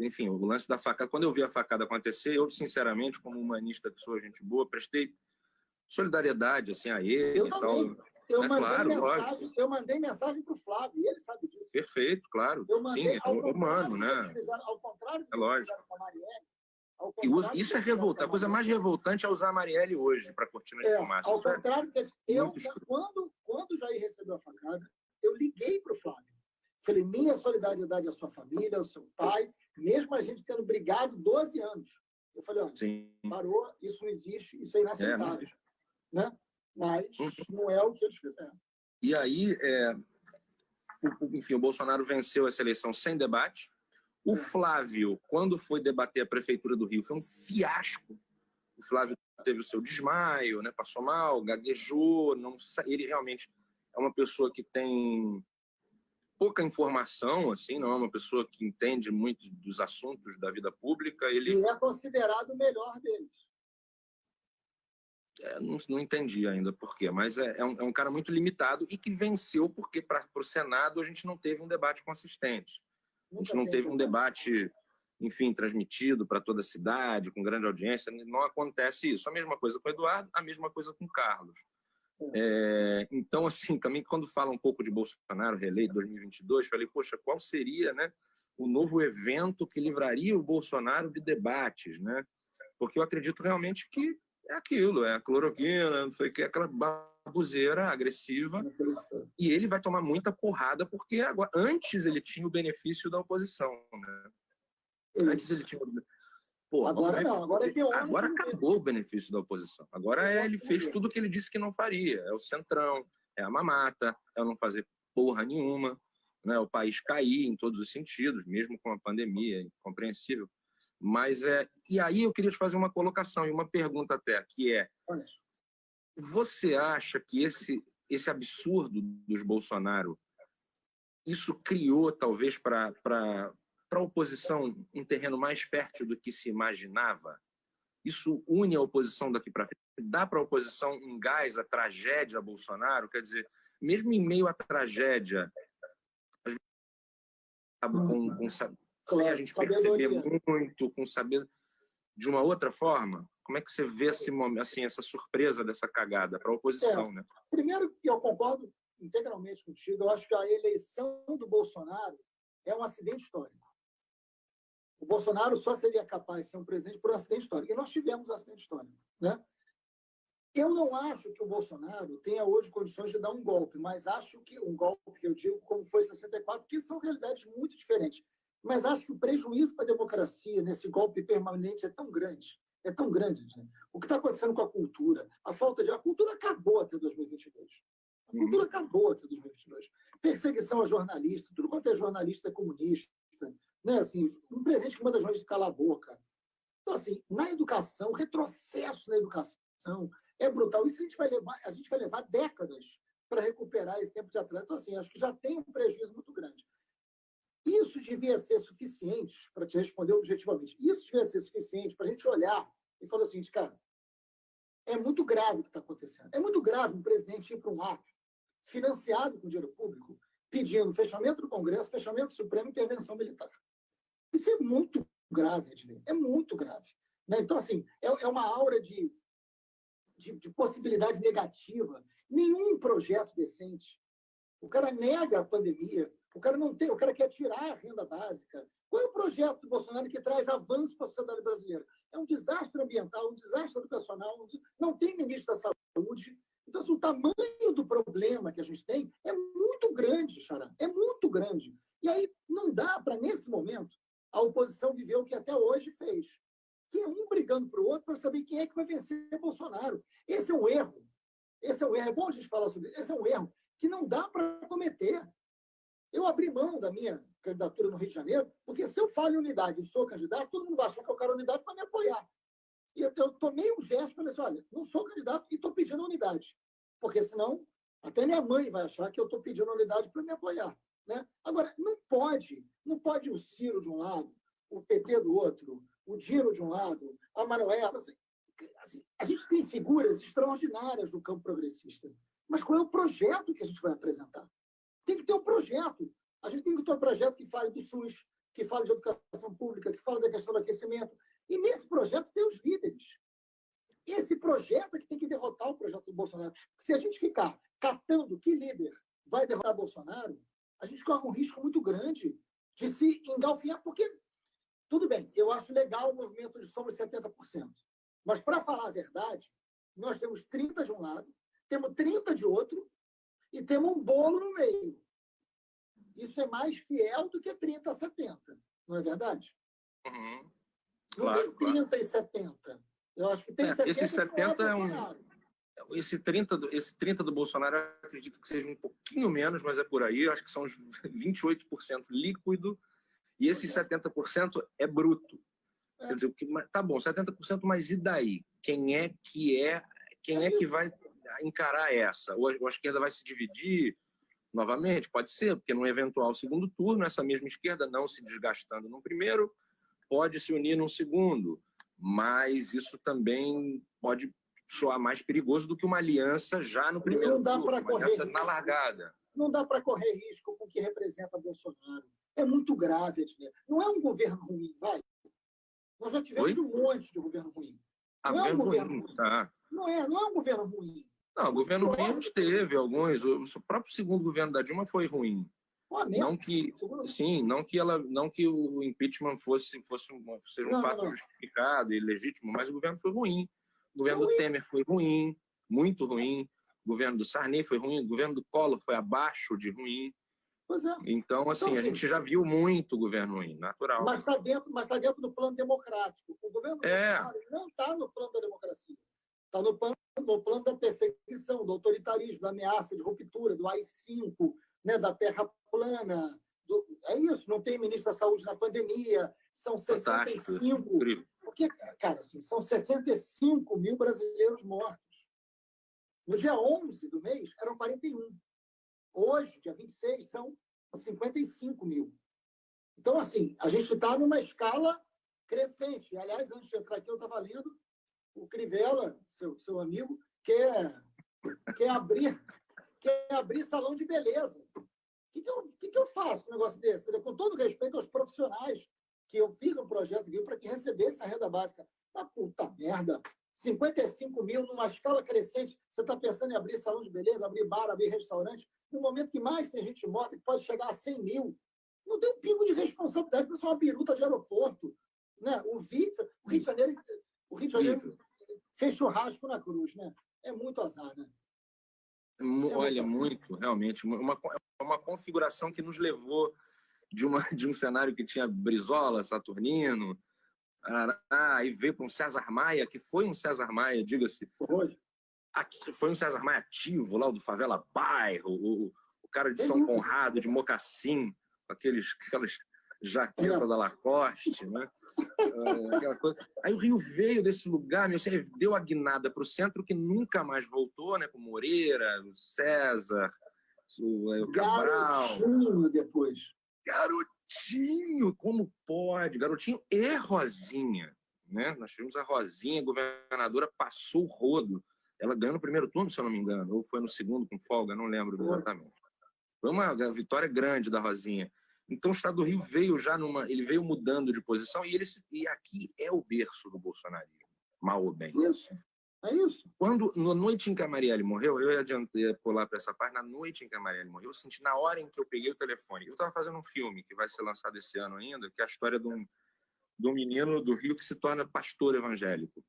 Enfim, o lance da facada. Quando eu vi a facada acontecer, eu, sinceramente, como humanista que sou, gente boa, prestei solidariedade assim, a ele. Eu também. Eu mandei mensagem para o Flávio, e ele sabe disso. Perfeito, claro. Sim, é humano, né? Ao contrário do que eles fizeram com a Marielle. Isso é revoltante. A coisa mais revoltante é usar a Marielle hoje para cortina de fumaça. Ao contrário, quando o Jair recebeu a facada, eu liguei para o Flávio. Falei, minha solidariedade à sua família, ao seu pai, mesmo a gente tendo brigado 12 anos. Eu falei, olha, parou, isso não existe, isso é inaceitável. Né? Mas não é o que eles fizeram. E aí, enfim, o Bolsonaro venceu essa eleição sem debate. O Flávio, quando foi debater a Prefeitura do Rio, foi um fiasco. O Flávio teve o seu desmaio, né? Passou mal, gaguejou. Ele realmente é uma pessoa que tem pouca informação, assim, não é uma pessoa que entende muito dos assuntos da vida pública. E é considerado o melhor deles. Não entendi ainda por quê, mas é um cara muito limitado e que venceu porque para o Senado a gente não teve um debate consistente. A gente não teve um debate, enfim, transmitido para toda a cidade, com grande audiência. Não acontece isso. A mesma coisa com o Eduardo, a mesma coisa com o Carlos. Então, assim, também quando fala um pouco de Bolsonaro reeleito 2022, falei, poxa, qual seria, né, o novo evento que livraria o Bolsonaro de debates, né? Porque eu acredito realmente que é aquilo, é a cloroquina, não sei o que, aquela baboseira agressiva, e ele vai tomar muita porrada, porque agora, antes ele tinha o benefício da oposição, né? Antes ele tinha... Pô, agora não, agora acabou o benefício da oposição. Agora ele fez tudo o que ele disse que não faria. É o centrão, é a mamata, é o não fazer porra nenhuma, né? O país cair em todos os sentidos, mesmo com a pandemia, incompreensível. Mas e aí eu queria te fazer uma colocação e uma pergunta até, que é: você acha que esse absurdo dos Bolsonaro, isso criou talvez para a oposição um terreno mais fértil do que se imaginava? Isso une a oposição daqui para frente? Dá para a oposição um gás à tragédia Bolsonaro? Quer dizer, mesmo em meio à tragédia, sem a gente perceber muito, com saber de uma outra forma, como é que você vê essa surpresa dessa cagada para a oposição, né? Primeiro, que eu concordo integralmente contigo, eu acho que a eleição do Bolsonaro é um acidente histórico. O Bolsonaro só seria capaz de ser um presidente por um acidente histórico. E nós tivemos um acidente histórico, né? Eu não acho que o Bolsonaro tenha hoje condições de dar um golpe, mas acho que um golpe, que eu digo, como foi 64, que são realidades muito diferentes. Mas acho que o prejuízo para a democracia nesse golpe permanente é tão grande. É tão grande. Né? O que está acontecendo com a cultura, a cultura acabou até 2022. A cultura acabou até 2022. Perseguição a jornalista, tudo quanto é jornalista é comunista. Né? Assim, um presidente que manda jornalista calar a boca. Então, assim, na educação, retrocesso na educação é brutal. Isso a gente vai levar décadas para recuperar esse tempo de atraso. Então, assim, acho que já tem um prejuízo muito grande. Isso devia ser suficiente, para te responder objetivamente, isso devia ser suficiente para a gente olhar e falar assim, cara, é muito grave o que está acontecendo. É muito grave um presidente ir para um ato financiado com dinheiro público, pedindo fechamento do Congresso, fechamento do Supremo e intervenção militar. Isso é muito grave, Ednei. É muito grave. Né? Então, assim, é uma aura de possibilidade negativa. Nenhum projeto decente. O cara nega a pandemia, o cara quer tirar a renda básica. Qual é o projeto do Bolsonaro que traz avanço para a sociedade brasileira? É um desastre ambiental, um desastre educacional, não tem ministro da saúde. Então, assim, o tamanho do problema que a gente tem é muito grande, Xará, é muito grande. E aí não dá para, nesse momento, a oposição viver o que até hoje fez, que é um brigando para o outro para saber quem é que vai vencer Bolsonaro. Esse é um erro. É bom a gente falar sobre isso. Esse é um erro que não dá para cometer. Eu abri mão da minha candidatura no Rio de Janeiro, porque se eu falo em unidade e sou candidato, todo mundo vai achar que eu quero unidade para me apoiar. E eu tomei um gesto e falei assim, olha, não sou candidato e estou pedindo unidade. Porque senão, até minha mãe vai achar que eu estou pedindo unidade para me apoiar. Né? Agora, não pode o Ciro de um lado, o PT do outro, o Dino de um lado, a Manuela. Assim, a gente tem figuras extraordinárias no campo progressista. Mas qual é o projeto que a gente vai apresentar? Tem que ter um projeto. A gente tem que ter um projeto que fale do SUS, que fale de educação pública, que fale da questão do aquecimento. E nesse projeto tem os líderes. Esse projeto é que tem que derrotar o projeto do Bolsonaro. Se a gente ficar catando que líder vai derrotar Bolsonaro, a gente corre um risco muito grande de se engalfinhar, porque, tudo bem, eu acho legal o movimento de somos 70%. Mas, para falar a verdade, nós temos 30 de um lado, temos 30 de outro e temos um bolo no meio. Isso é mais fiel do que 30 a 70, não é verdade? Uhum. Não tem 30 e 70. Eu acho que tem 70. Esse 70 Esse 30 do Bolsonaro, eu acredito que seja um pouquinho menos, mas é por aí. Eu acho que são uns 28% líquido e esse 70% é bruto. Quer dizer, tá bom, 70%, mas e daí? Quem é que vai encarar essa? Ou a esquerda vai se dividir novamente? Pode ser, porque num eventual segundo turno, essa mesma esquerda, não se desgastando no primeiro, pode se unir num segundo. Mas isso também pode soar mais perigoso do que uma aliança já no primeiro turno, uma aliança na largada. Não dá para correr risco com o que representa Bolsonaro. É muito grave, Ednei. Não é um governo ruim, vai. Nós já tivemos um monte de governo ruim. Não é um governo ruim. Tá. Não é um governo ruim. Não, o governo ruim a gente teve alguns. O próprio segundo governo da Dilma foi ruim. Não que o impeachment seja um fato justificado e legítimo, mas o governo foi ruim. O governo do Temer foi ruim, muito ruim. O governo do Sarney foi ruim. O governo do Collor foi abaixo de ruim. Pois é. Então, assim, a gente já viu muito governo ruim, natural. Mas está dentro do plano democrático. O governo Bolsonaro não está no plano da democracia. Está no plano da perseguição, do autoritarismo, da ameaça de ruptura, do AI-5, né, da Terra plana. É isso, não tem ministro da Saúde na pandemia, são 65... Porque, cara, assim, são 65 mil brasileiros mortos. No dia 11 do mês, eram 41. Hoje, dia 26, são 55 mil. Então, assim, a gente está numa escala crescente. Aliás, antes de entrar aqui, eu estava lendo o Crivella, seu amigo, quer abrir salão de beleza. O que eu faço com um negócio desse? Com todo respeito aos profissionais, que eu fiz um projeto para que recebesse a renda básica. Mas, puta merda, 55 mil numa escala crescente, você está pensando em abrir salão de beleza, abrir bar, abrir restaurante, no momento que mais tem gente morta, que pode chegar a 100 mil. Não tem um pingo de responsabilidade, porque isso é uma biruta de aeroporto. Né? O Rio de Janeiro fez churrasco na Cruz. Né? É muito azar, né? Olha, muito, realmente. Uma configuração que nos levou de um cenário que tinha Brizola, Saturnino, aí veio para um César Maia, que foi um César Maia, diga-se. Foi um César Maia ativo, lá do Favela Bairro, o cara de São Conrado, de mocassim, com aquelas jaquetas da Lacoste, né? Aquela coisa. Aí o Rio veio desse lugar, deu a guinada para o centro, que nunca mais voltou, né? Com Moreira, o César, o Cabral. Garotinho depois. Garotinho, como pode? Garotinho e Rosinha, né? Nós tivemos a Rosinha, governadora, passou o rodo. Ela ganhou no primeiro turno, se eu não me engano, ou foi no segundo com folga, não lembro exatamente. Foi uma vitória grande da Rosinha. Então o Estado do Rio veio ele veio mudando de posição e aqui é o berço do bolsonarismo, mal ou bem. É isso. Quando, na noite em que a Marielle morreu, eu ia pular para essa parte, na noite em que a Marielle morreu, eu senti na hora em que eu peguei o telefone. Eu estava fazendo um filme que vai ser lançado esse ano ainda, que é a história de um menino do Rio que se torna pastor evangélico.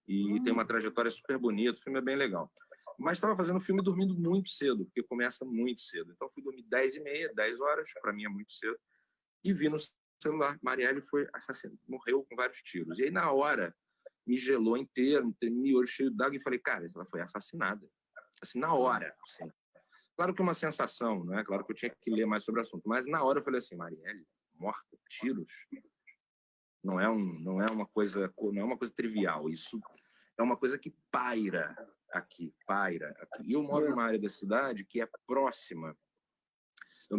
E tem uma trajetória super bonita, o filme é bem legal. Mas estava fazendo o filme dormindo muito cedo, porque começa muito cedo. Então fui dormir 10h30, 10 horas, para mim é muito cedo, e vi no celular, Marielle foi assassinada, morreu com vários tiros. E aí na hora me gelou inteiro, me olho cheio d'água e falei, cara, ela foi assassinada. Assim, na hora. Assim. Claro que é uma sensação, né? Claro que eu tinha que ler mais sobre o assunto, mas na hora eu falei assim, Marielle, morta, tiros, não é uma coisa trivial. Isso é uma coisa que paira aqui. E eu moro numa área da cidade que é próxima. Eu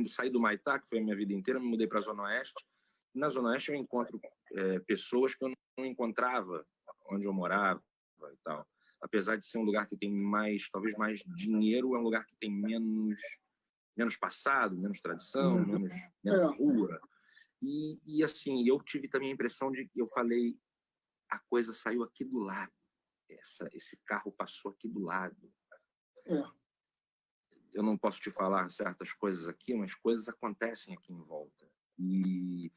saí do Maitá, que foi a minha vida inteira, me mudei para a Zona Oeste. Na Zona Oeste eu encontro pessoas que eu não encontrava onde eu morava e tal. Apesar de ser um lugar que tem talvez mais dinheiro, é um lugar que tem menos passado, menos tradição, menos rua. E assim, eu tive também a impressão de que eu falei, a coisa saiu aqui do lado. Esse carro passou aqui do lado. Eu não posso te falar certas coisas aqui, mas coisas acontecem aqui em volta. E eu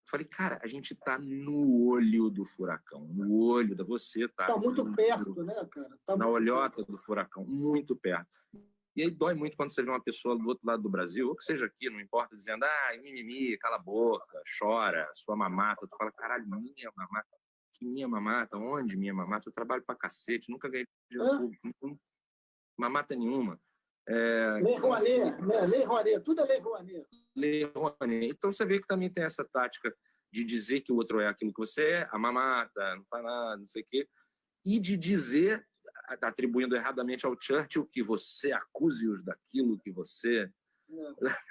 falei, cara, a gente tá no olho do furacão, no olho da você, tá? Tá muito perto, né, cara? Na olhota do furacão, muito perto. E aí dói muito quando você vê uma pessoa do outro lado do Brasil, ou que seja aqui, não importa, dizendo, mimimi, cala a boca, chora, sua mamata. Tu fala, caralho, minha mamata. Que minha mamata? Onde minha mamata? Eu trabalho pra cacete, nunca ganhei dinheiro público, mamata nenhuma. Lei Rouanet, né? Lei Rouanet, tudo é Lei Rouanet. Lei Rouanet. Então você vê que também tem essa tática de dizer que o outro é aquilo que você é, a mamata, não faz nada, não sei o quê, e de dizer, atribuindo erradamente ao Churchill, que você acuse-os daquilo que você...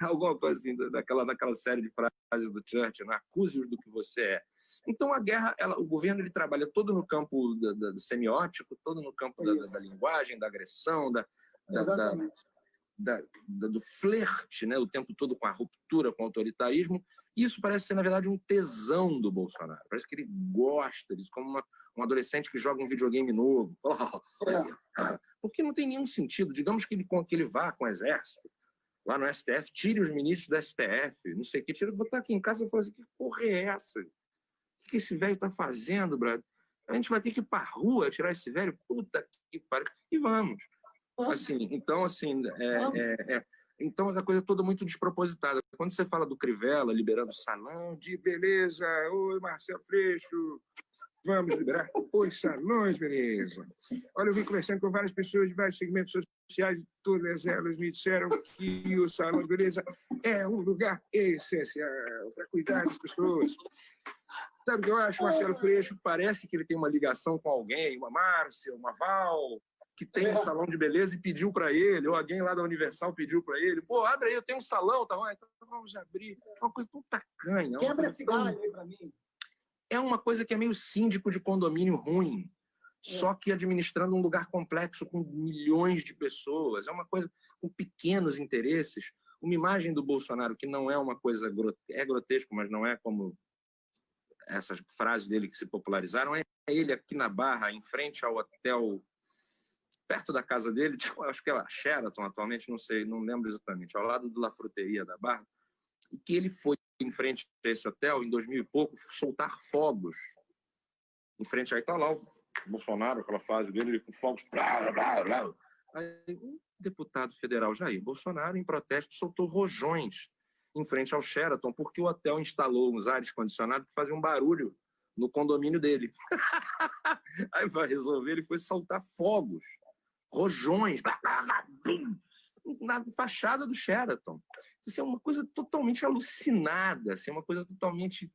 Alguma coisa assim, daquela série de frases do Churchill, né? Acuse-os do que você é. Então a guerra, o governo ele trabalha todo no campo do semiótico, todo no campo da linguagem, da agressão, do flerte, né? O tempo todo com a ruptura, com o autoritarismo. Isso parece ser, na verdade, um tesão do Bolsonaro. Parece que ele gosta disso, como um adolescente que joga um videogame novo. Porque não tem nenhum sentido. Digamos que ele vá com o exército, lá no STF, tire os ministros do STF, não sei o que, vou estar aqui em casa e falar assim, que porra é essa? O que esse velho está fazendo, brother? A gente vai ter que ir para a rua tirar esse velho? Puta que pariu. E vamos. Assim, então, então a coisa é toda muito despropositada. Quando você fala do Crivella liberando salão de beleza, oi, Marcelo Freixo, vamos liberar os salões, beleza. Olha, eu vim conversando com várias pessoas de vários segmentos sociais, todas elas me disseram que o salão de beleza é um lugar essencial para cuidar das pessoas. Sabe o que eu acho, Marcelo Freixo? Parece que ele tem uma ligação com alguém, uma Márcia, uma Val, que tem um salão de beleza e pediu para ele, ou alguém lá da Universal pediu para ele, pô, abre aí, eu tenho um salão, tá? Então vamos abrir. É uma coisa tão tacanha. Quebra esse galho aí para mim. É uma coisa que é meio síndico de condomínio ruim, só que administrando um lugar complexo com milhões de pessoas. É uma coisa com pequenos interesses. Uma imagem do Bolsonaro que não é uma coisa... É grotesco, mas não é como essas frases dele que se popularizaram. É ele aqui na Barra, em frente ao hotel, perto da casa dele, tipo, acho que é a Sheraton atualmente, não sei, não lembro exatamente, ao lado do La Fruteria da Barra, e que ele foi em frente a esse hotel, em 2000 e pouco, soltar fogos. Em frente, aí tá lá o Bolsonaro, aquela fase dele, com fogos. Blá, blá, blá. Aí o deputado federal Jair Bolsonaro, em protesto, soltou rojões em frente ao Sheraton, porque o hotel instalou uns ares condicionados que faziam barulho no condomínio dele. Aí vai resolver, ele foi soltar fogos, rojões, blá, blá, blá, blum, na fachada do Sheraton. Isso é uma coisa totalmente alucinada, assim, uma coisa totalmente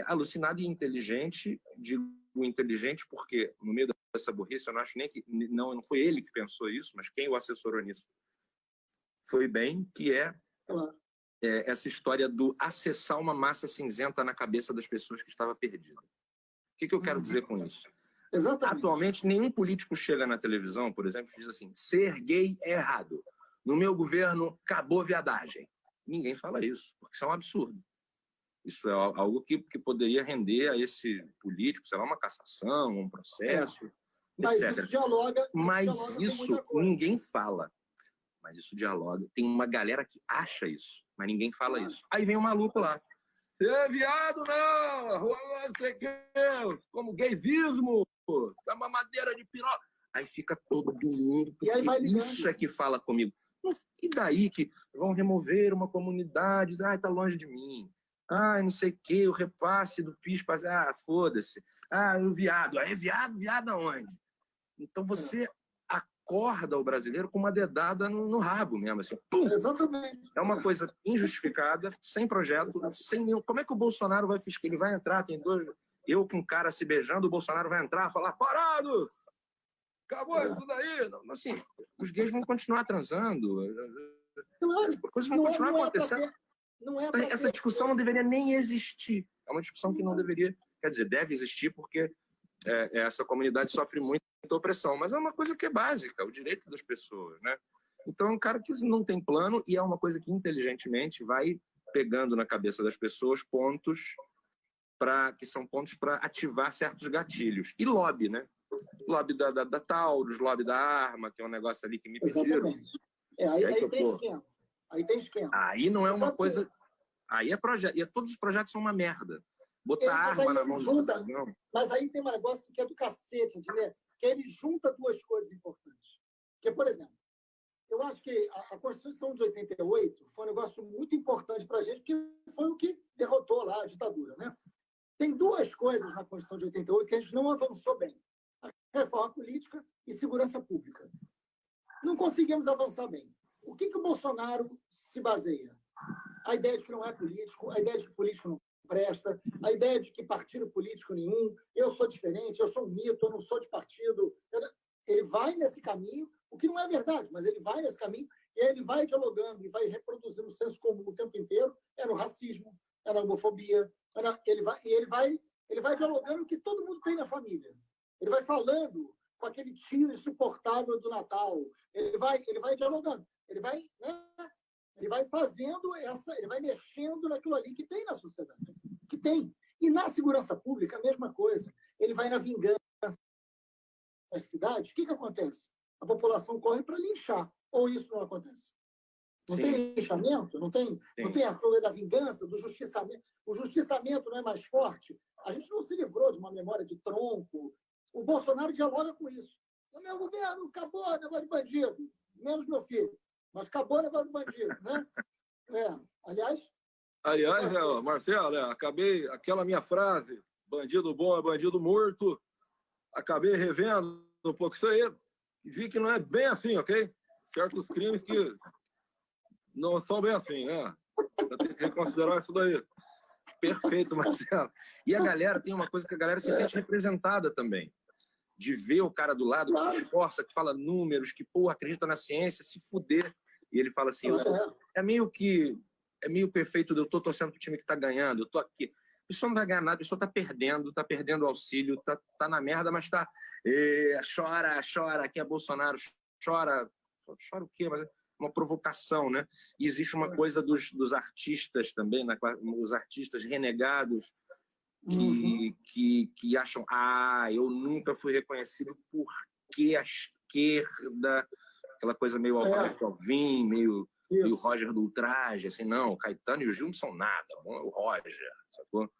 alucinada e inteligente. Digo inteligente porque, no meio dessa burrice, eu não acho nem que... Não foi ele que pensou isso, mas quem o assessorou nisso foi bem, que essa história do acessar uma massa cinzenta na cabeça das pessoas que estava perdida. O que eu quero dizer com isso? Exatamente. Atualmente, nenhum político chega na televisão, por exemplo, e diz assim, ser gay é errado. No meu governo, acabou a viadagem. Ninguém fala isso, porque isso é um absurdo. Isso é algo que poderia render a esse político, sei lá, uma cassação, um processo, mas etc. Isso dialoga. Mas isso ninguém fala. Mas isso dialoga. Tem uma galera que acha isso, mas ninguém fala isso. Aí vem um maluco lá. É viado, não! Como gayvismo! É uma madeira de piroca. Aí fica todo mundo. E aí vai ligando. Isso é que fala comigo. E daí que vão remover uma comunidade? Ah, tá longe de mim. Ah, não sei o quê, o repasse do PIS. Ah, foda-se. Ah, o viado. Aí, viado aonde? Então você acorda o brasileiro com uma dedada no rabo mesmo. Assim, pum! Exatamente. É uma coisa injustificada, sem projeto, sem nenhum... Como é que o Bolsonaro vai fiscalizar? Ele vai entrar, tem dois... Eu com um cara se beijando, o Bolsonaro vai entrar e falar, parados! Acabou isso daí. Assim, os gays vão continuar transando. As coisas vão continuar acontecendo. Essa discussão não deveria nem existir. É uma discussão que não deveria... Quer dizer, deve existir porque essa comunidade sofre muita opressão. Mas é uma coisa que é básica, o direito das pessoas, né? Então, é um cara que não tem plano e é uma coisa que, inteligentemente, vai pegando na cabeça das pessoas pontos que são pontos para ativar certos gatilhos. E lobby, né? Lobby da Taurus, lobby da arma, que é um negócio ali que me pediram. Aí tem esquema. Aí tem esquema. Aí não é uma coisa... Aí é projeto. E todos os projetos são uma merda. Botar arma na mão do... Mas aí tem um negócio que é do cacete, entendeu? Que ele junta duas coisas importantes. Que, por exemplo, eu acho que a Constituição de 88 foi um negócio muito importante para a gente, porque foi o que derrotou lá a ditadura, né? Tem duas coisas na Constituição de 88 que a gente não avançou bem. A reforma política e segurança pública. Não conseguimos avançar bem. O que o Bolsonaro se baseia? A ideia de que não é político, a ideia de que político não presta, a ideia de que partido político nenhum, eu sou diferente, eu sou um mito, eu não sou de partido. Ele vai nesse caminho, o que não é verdade, mas ele vai nesse caminho e ele vai dialogando e vai reproduzindo o senso comum o tempo inteiro. Era o racismo, era a homofobia, ele vai dialogando o que todo mundo tem na família. Ele vai falando com aquele tio insuportável do Natal. Ele vai dialogando. Ele vai fazendo ele vai mexendo naquilo ali que tem na sociedade, que tem. E na segurança pública, a mesma coisa. Ele vai na vingança das cidades. O que acontece? A população corre para linchar. Ou isso não acontece? Não tem linchamento? Não tem a coisa da vingança, do justiçamento. O justiçamento não é mais forte? A gente não se livrou de uma memória de tronco. O Bolsonaro dialoga com isso. No meu governo, acabou o negócio de bandido. Menos meu filho. Mas acabou o negócio de bandido, né? Aliás, Marcelo, acabei aquela minha frase. bandido bom é bandido morto. Acabei revendo um pouco isso aí. Vi que não é bem assim, ok? Certos crimes que não são bem assim, né? Eu tenho que reconsiderar isso daí. Perfeito, Marcelo. E a galera, tem uma coisa que a galera se sente representada também. De ver o cara do lado que se esforça, que fala números, que, pô, acredita na ciência, se fuder. E ele fala assim, é meio que o efeito de eu tô torcendo pro time que tá ganhando, eu tô aqui. A pessoa não vai ganhar nada, a pessoa tá perdendo auxílio, tá na merda, mas tá... chora, quem é Bolsonaro, chora o quê? Mas é uma provocação, né? E existe uma coisa dos artistas também, né? Os artistas renegados, que acham, eu nunca fui reconhecido porque a esquerda, aquela coisa meio Alberto Alvim, meio Roger do Ultraje, assim, não, o Caetano e o Gil não são nada, o Roger, sacou?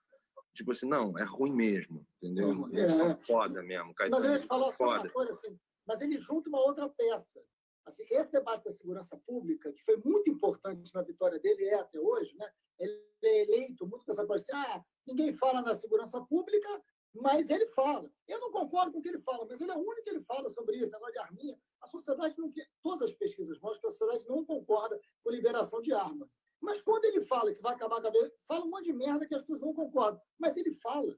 Tipo assim, não, é ruim mesmo, entendeu? Eles são foda mesmo, Caetano. Mas eu ia te falar só uma coisa, assim, mas ele junta uma outra peça. Assim, esse debate da segurança pública, que foi muito importante na vitória dele, até hoje, né? Ele é eleito muito com essa coisa assim, ninguém fala na segurança pública, mas ele fala. Eu não concordo com o que ele fala, mas ele é o único que ele fala sobre isso, negócio de arminha. A sociedade não quer, todas as pesquisas mostram que a sociedade não concorda com liberação de arma. Mas quando ele fala que vai acabar com a vida, fala um monte de merda que as pessoas não concordam. Mas ele fala.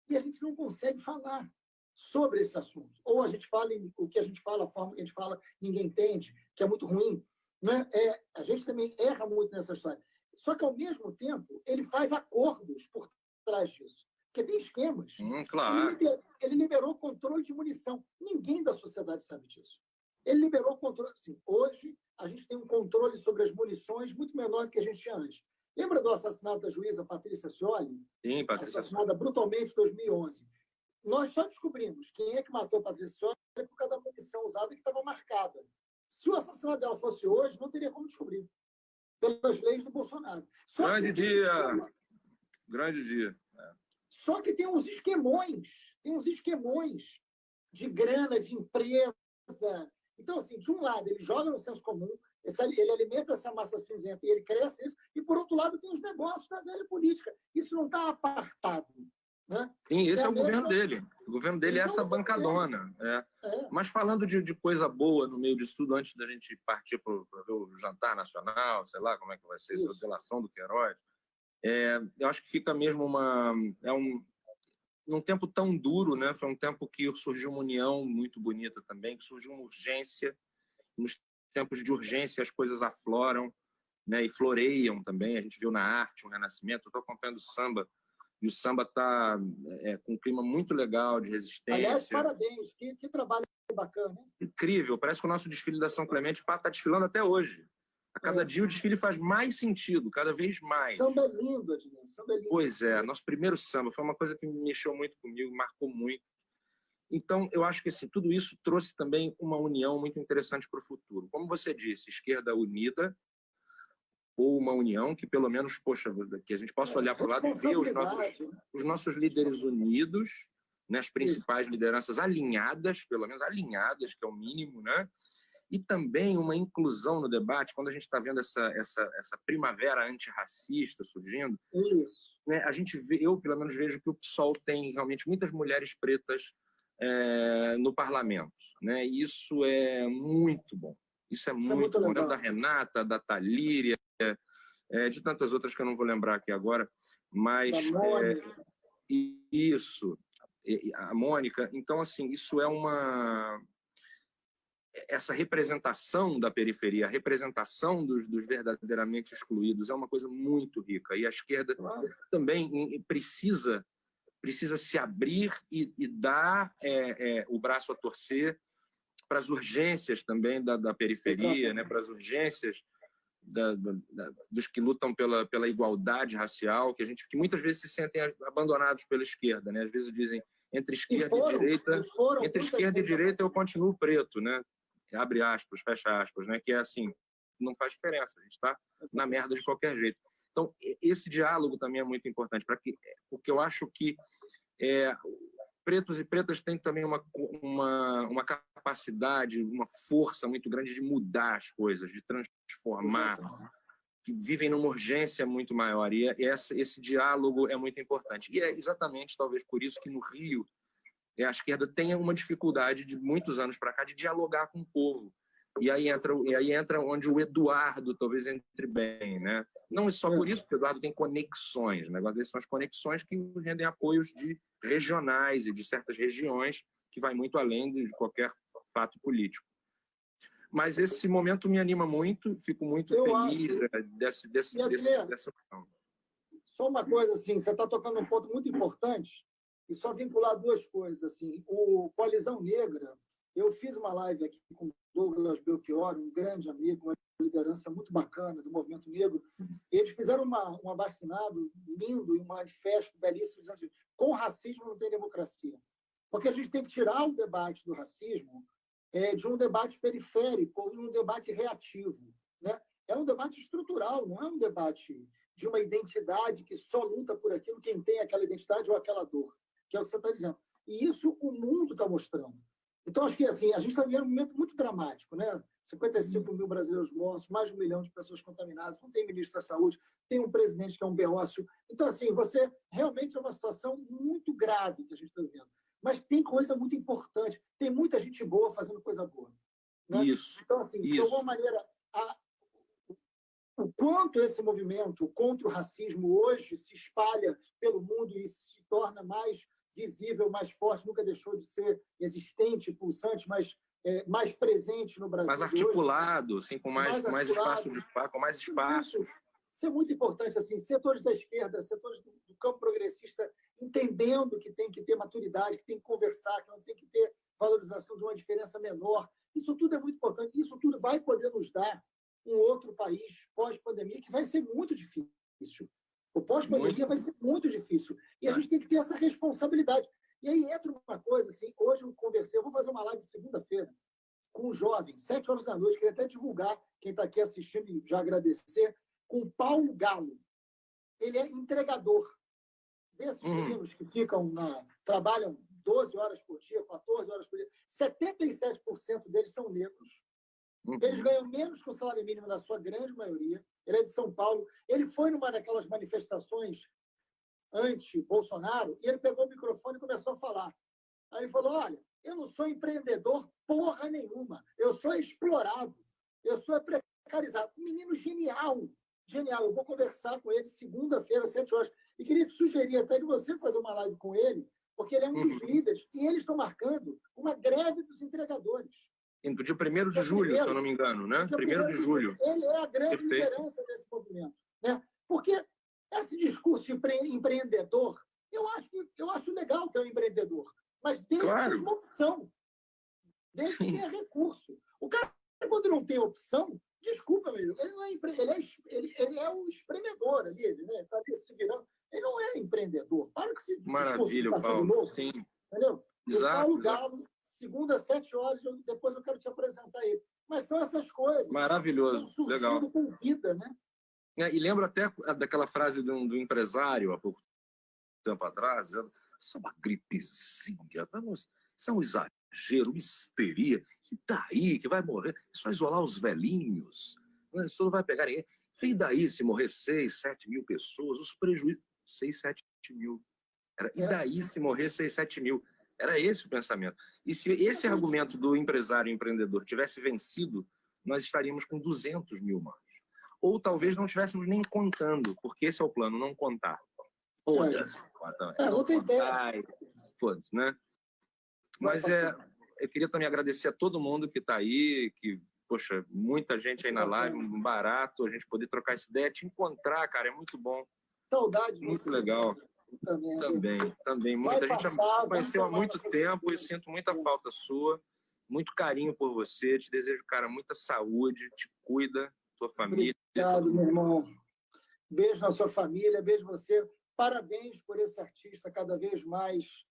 E a gente não consegue falar sobre esse assunto. Ou a gente fala, o que a gente fala, a forma que a gente fala, ninguém entende, que é muito ruim. Né? A gente também erra muito nessa história. Só que, ao mesmo tempo, ele faz acordos por trás disso. Porque tem esquemas. Claro. Ele liberou controle de munição. Ninguém da sociedade sabe disso. Ele liberou controle. Assim, hoje, a gente tem um controle sobre as munições muito menor do que a gente tinha antes. Lembra do assassinato da juíza Patrícia Scioli? Sim, Patrícia. Assassinada brutalmente em 2011. Nós só descobrimos quem é que matou Patrícia Scioli por causa da munição usada que estava marcada. Se o assassinato dela fosse hoje, não teria como descobrir. Pelas leis do Bolsonaro. Grande dia. Só que tem uns esquemões de grana, de empresa. Então, assim, de um lado, ele joga no senso comum, ele alimenta essa massa cinzenta e ele cresce isso, e, por outro lado, tem os negócios da velha política. Isso não está apartado. Né? Sim, esse é o governo dele. O governo dele é essa bancadona. Mas falando de coisa boa no meio disso tudo, antes da gente partir para ver o jantar nacional, sei lá como é que vai ser isso, a delação do Queiroz, eu acho que fica mesmo num tempo tão duro, né? Foi um tempo que surgiu uma união muito bonita também, que surgiu uma urgência. Nos tempos de urgência as coisas afloram, né? E floreiam também. A gente viu na arte um renascimento. Eu estou acompanhando o samba, e o samba está com um clima muito legal de resistência. Aliás, parabéns, que trabalho bacana. Hein? Incrível, parece que o nosso desfile da São Clemente está desfilando até hoje. A cada dia o desfile faz mais sentido, cada vez mais. Samba é lindo, Adilson, samba é lindo. Pois é, nosso primeiro samba foi uma coisa que me mexeu muito comigo, marcou muito. Então, eu acho que assim, tudo isso trouxe também uma união muito interessante para o futuro. Como você disse, esquerda unida, ou uma união que pelo menos, poxa, que a gente possa olhar para o lado e ver os nossos líderes unidos, né, as principais lideranças alinhadas, pelo menos alinhadas, que é o mínimo, né? E também uma inclusão no debate, quando a gente está vendo essa primavera antirracista surgindo, né, a gente vê, eu pelo menos vejo que o PSOL tem realmente muitas mulheres pretas no parlamento, né? E isso é muito bom. Isso é muito bom. Da Renata, da Talíria, de tantas outras que eu não vou lembrar aqui agora, mas isso, a Mônica. Então, assim, isso essa representação da periferia, a representação dos verdadeiramente excluídos é uma coisa muito rica. E a esquerda também precisa se abrir e dar o braço a torcer para as urgências também da periferia, né? Para as urgências dos que lutam pela igualdade racial, que muitas vezes se sentem abandonados pela esquerda, né? Às vezes dizem entre esquerda e direita eu continuo preto, né? Abre aspas, fecha aspas, né? Que é assim, não faz diferença, a gente está na merda de qualquer jeito. Então, esse diálogo também é muito importante, porque eu acho que pretos e pretas têm também uma capacidade, uma força muito grande de mudar as coisas, de transformar, que vivem numa urgência muito maior. E esse diálogo é muito importante. E é exatamente, talvez, por isso que no Rio a esquerda tem uma dificuldade de muitos anos para cá de dialogar com o povo. E aí entra onde o Eduardo talvez entre bem, né? Não só por isso, porque o Eduardo tem conexões. O negócio dele são as conexões que rendem apoios de regionais e de certas regiões, que vai muito além de qualquer fato político. Mas esse momento me anima muito, fico muito feliz dessa questão. Só uma coisa, assim, você está tocando um ponto muito importante, e só vincular duas coisas. Assim, o Coalizão Negra, eu fiz uma live aqui com o Douglas Belchior, um grande amigo, uma liderança muito bacana do movimento negro. Eles fizeram um abaixo-assinado lindo e um manifesto belíssimo, dizendo assim, com racismo não tem democracia. Porque a gente tem que tirar o debate do racismo de um debate periférico ou de um debate reativo, né? É um debate estrutural, não é um debate de uma identidade que só luta por aquilo quem tem aquela identidade ou aquela dor, que é o que você está dizendo. E isso o mundo está mostrando. Então, acho que assim, a gente está vivendo um momento muito dramático, né? 55 mil brasileiros mortos, mais de 1 milhão de pessoas contaminadas, não tem ministro da Saúde, tem um presidente que é um beócio. Então, assim, você realmente é uma situação muito grave que a gente está vivendo. Mas tem coisa muito importante, tem muita gente boa fazendo coisa boa. Né? Isso. Então, assim, de alguma maneira, o quanto esse movimento contra o racismo hoje se espalha pelo mundo e se torna mais visível, mais forte, nunca deixou de ser existente, pulsante, mas mais presente no Brasil. Mais articulado, hoje, assim, com mais espaço de fato, com mais espaço. Isso é muito importante, assim, setores da esquerda, setores do campo progressista, entendendo que tem que ter maturidade, que tem que conversar, que não tem que ter valorização de uma diferença menor. Isso tudo é muito importante. Isso tudo vai poder nos dar um outro país pós-pandemia que vai ser muito difícil. O pós-pandemia vai ser muito difícil. E a gente tem que ter essa responsabilidade. E aí entra uma coisa, assim, hoje eu conversei, eu vou fazer uma live segunda-feira com um jovem, 7 horas da noite, queria até divulgar, quem está aqui assistindo e já agradecer, com o Paulo Galo. Ele é entregador. Desses meninos que trabalham 12 horas por dia, 14 horas por dia, 77% deles são negros. Eles ganham menos que o salário mínimo na sua grande maioria. Ele é de São Paulo. Ele foi numa daquelas manifestações anti-Bolsonaro e ele pegou o microfone e começou a falar. Aí ele falou, olha, eu não sou empreendedor porra nenhuma. Eu sou explorado. Eu sou precarizado. Um menino genial. Genial. Eu vou conversar com ele segunda-feira, às 7 horas. E queria te sugerir até de você fazer uma live com ele, porque ele é um dos líderes e eles estão marcando uma greve dos entregadores. Do dia 1º de julho, se eu não me engano, né? 1º de julho. Ele é a grande liderança desse movimento. Né? Porque esse discurso de empreendedor, eu acho legal ter um empreendedor, mas desde que tenha uma opção, desde que tenha recurso. O cara, quando não tem opção, desculpa, meu, ele não é ele é o espremedor ali, ele está ali se virando. Ele não é empreendedor. Para que esse Maravilha, Paulo. Novo, sim. Entendeu? Exato, o Paulo Galo, segunda, às 7 horas, depois eu quero te apresentar ele. Mas são essas coisas. Maravilhoso, legal. Com vida, né? E lembro até daquela frase do empresário, há pouco tempo atrás, dizendo, isso é uma gripezinha, isso é um exagero, uma histeria, e daí que vai morrer? Isso vai isolar os velhinhos, isso não vai pegar ninguém. E daí se morrer 6, 7 mil pessoas, os prejuízos, 6, 7 mil. E daí se morrer 6, 7 mil? Era esse o pensamento. E se esse argumento do empresário empreendedor tivesse vencido, nós estaríamos com 200 mil mortos. Ou talvez não estivéssemos nem contando, porque esse é o plano, não contar. Foda-se. Não tem foda-se, né? Mas eu queria também agradecer a todo mundo que está aí, que, poxa, muita gente aí na live, um barato, a gente poder trocar essa ideia, te encontrar, cara, é muito bom. Saudade. Muito legal. Também. Muita gente já se conheceu há muito tempo e eu sinto muita falta sua, muito carinho por você, te desejo, cara, muita saúde, te cuida, tua família. Obrigado, meu irmão. Beijo na sua família, beijo você. Parabéns por esse artista cada vez mais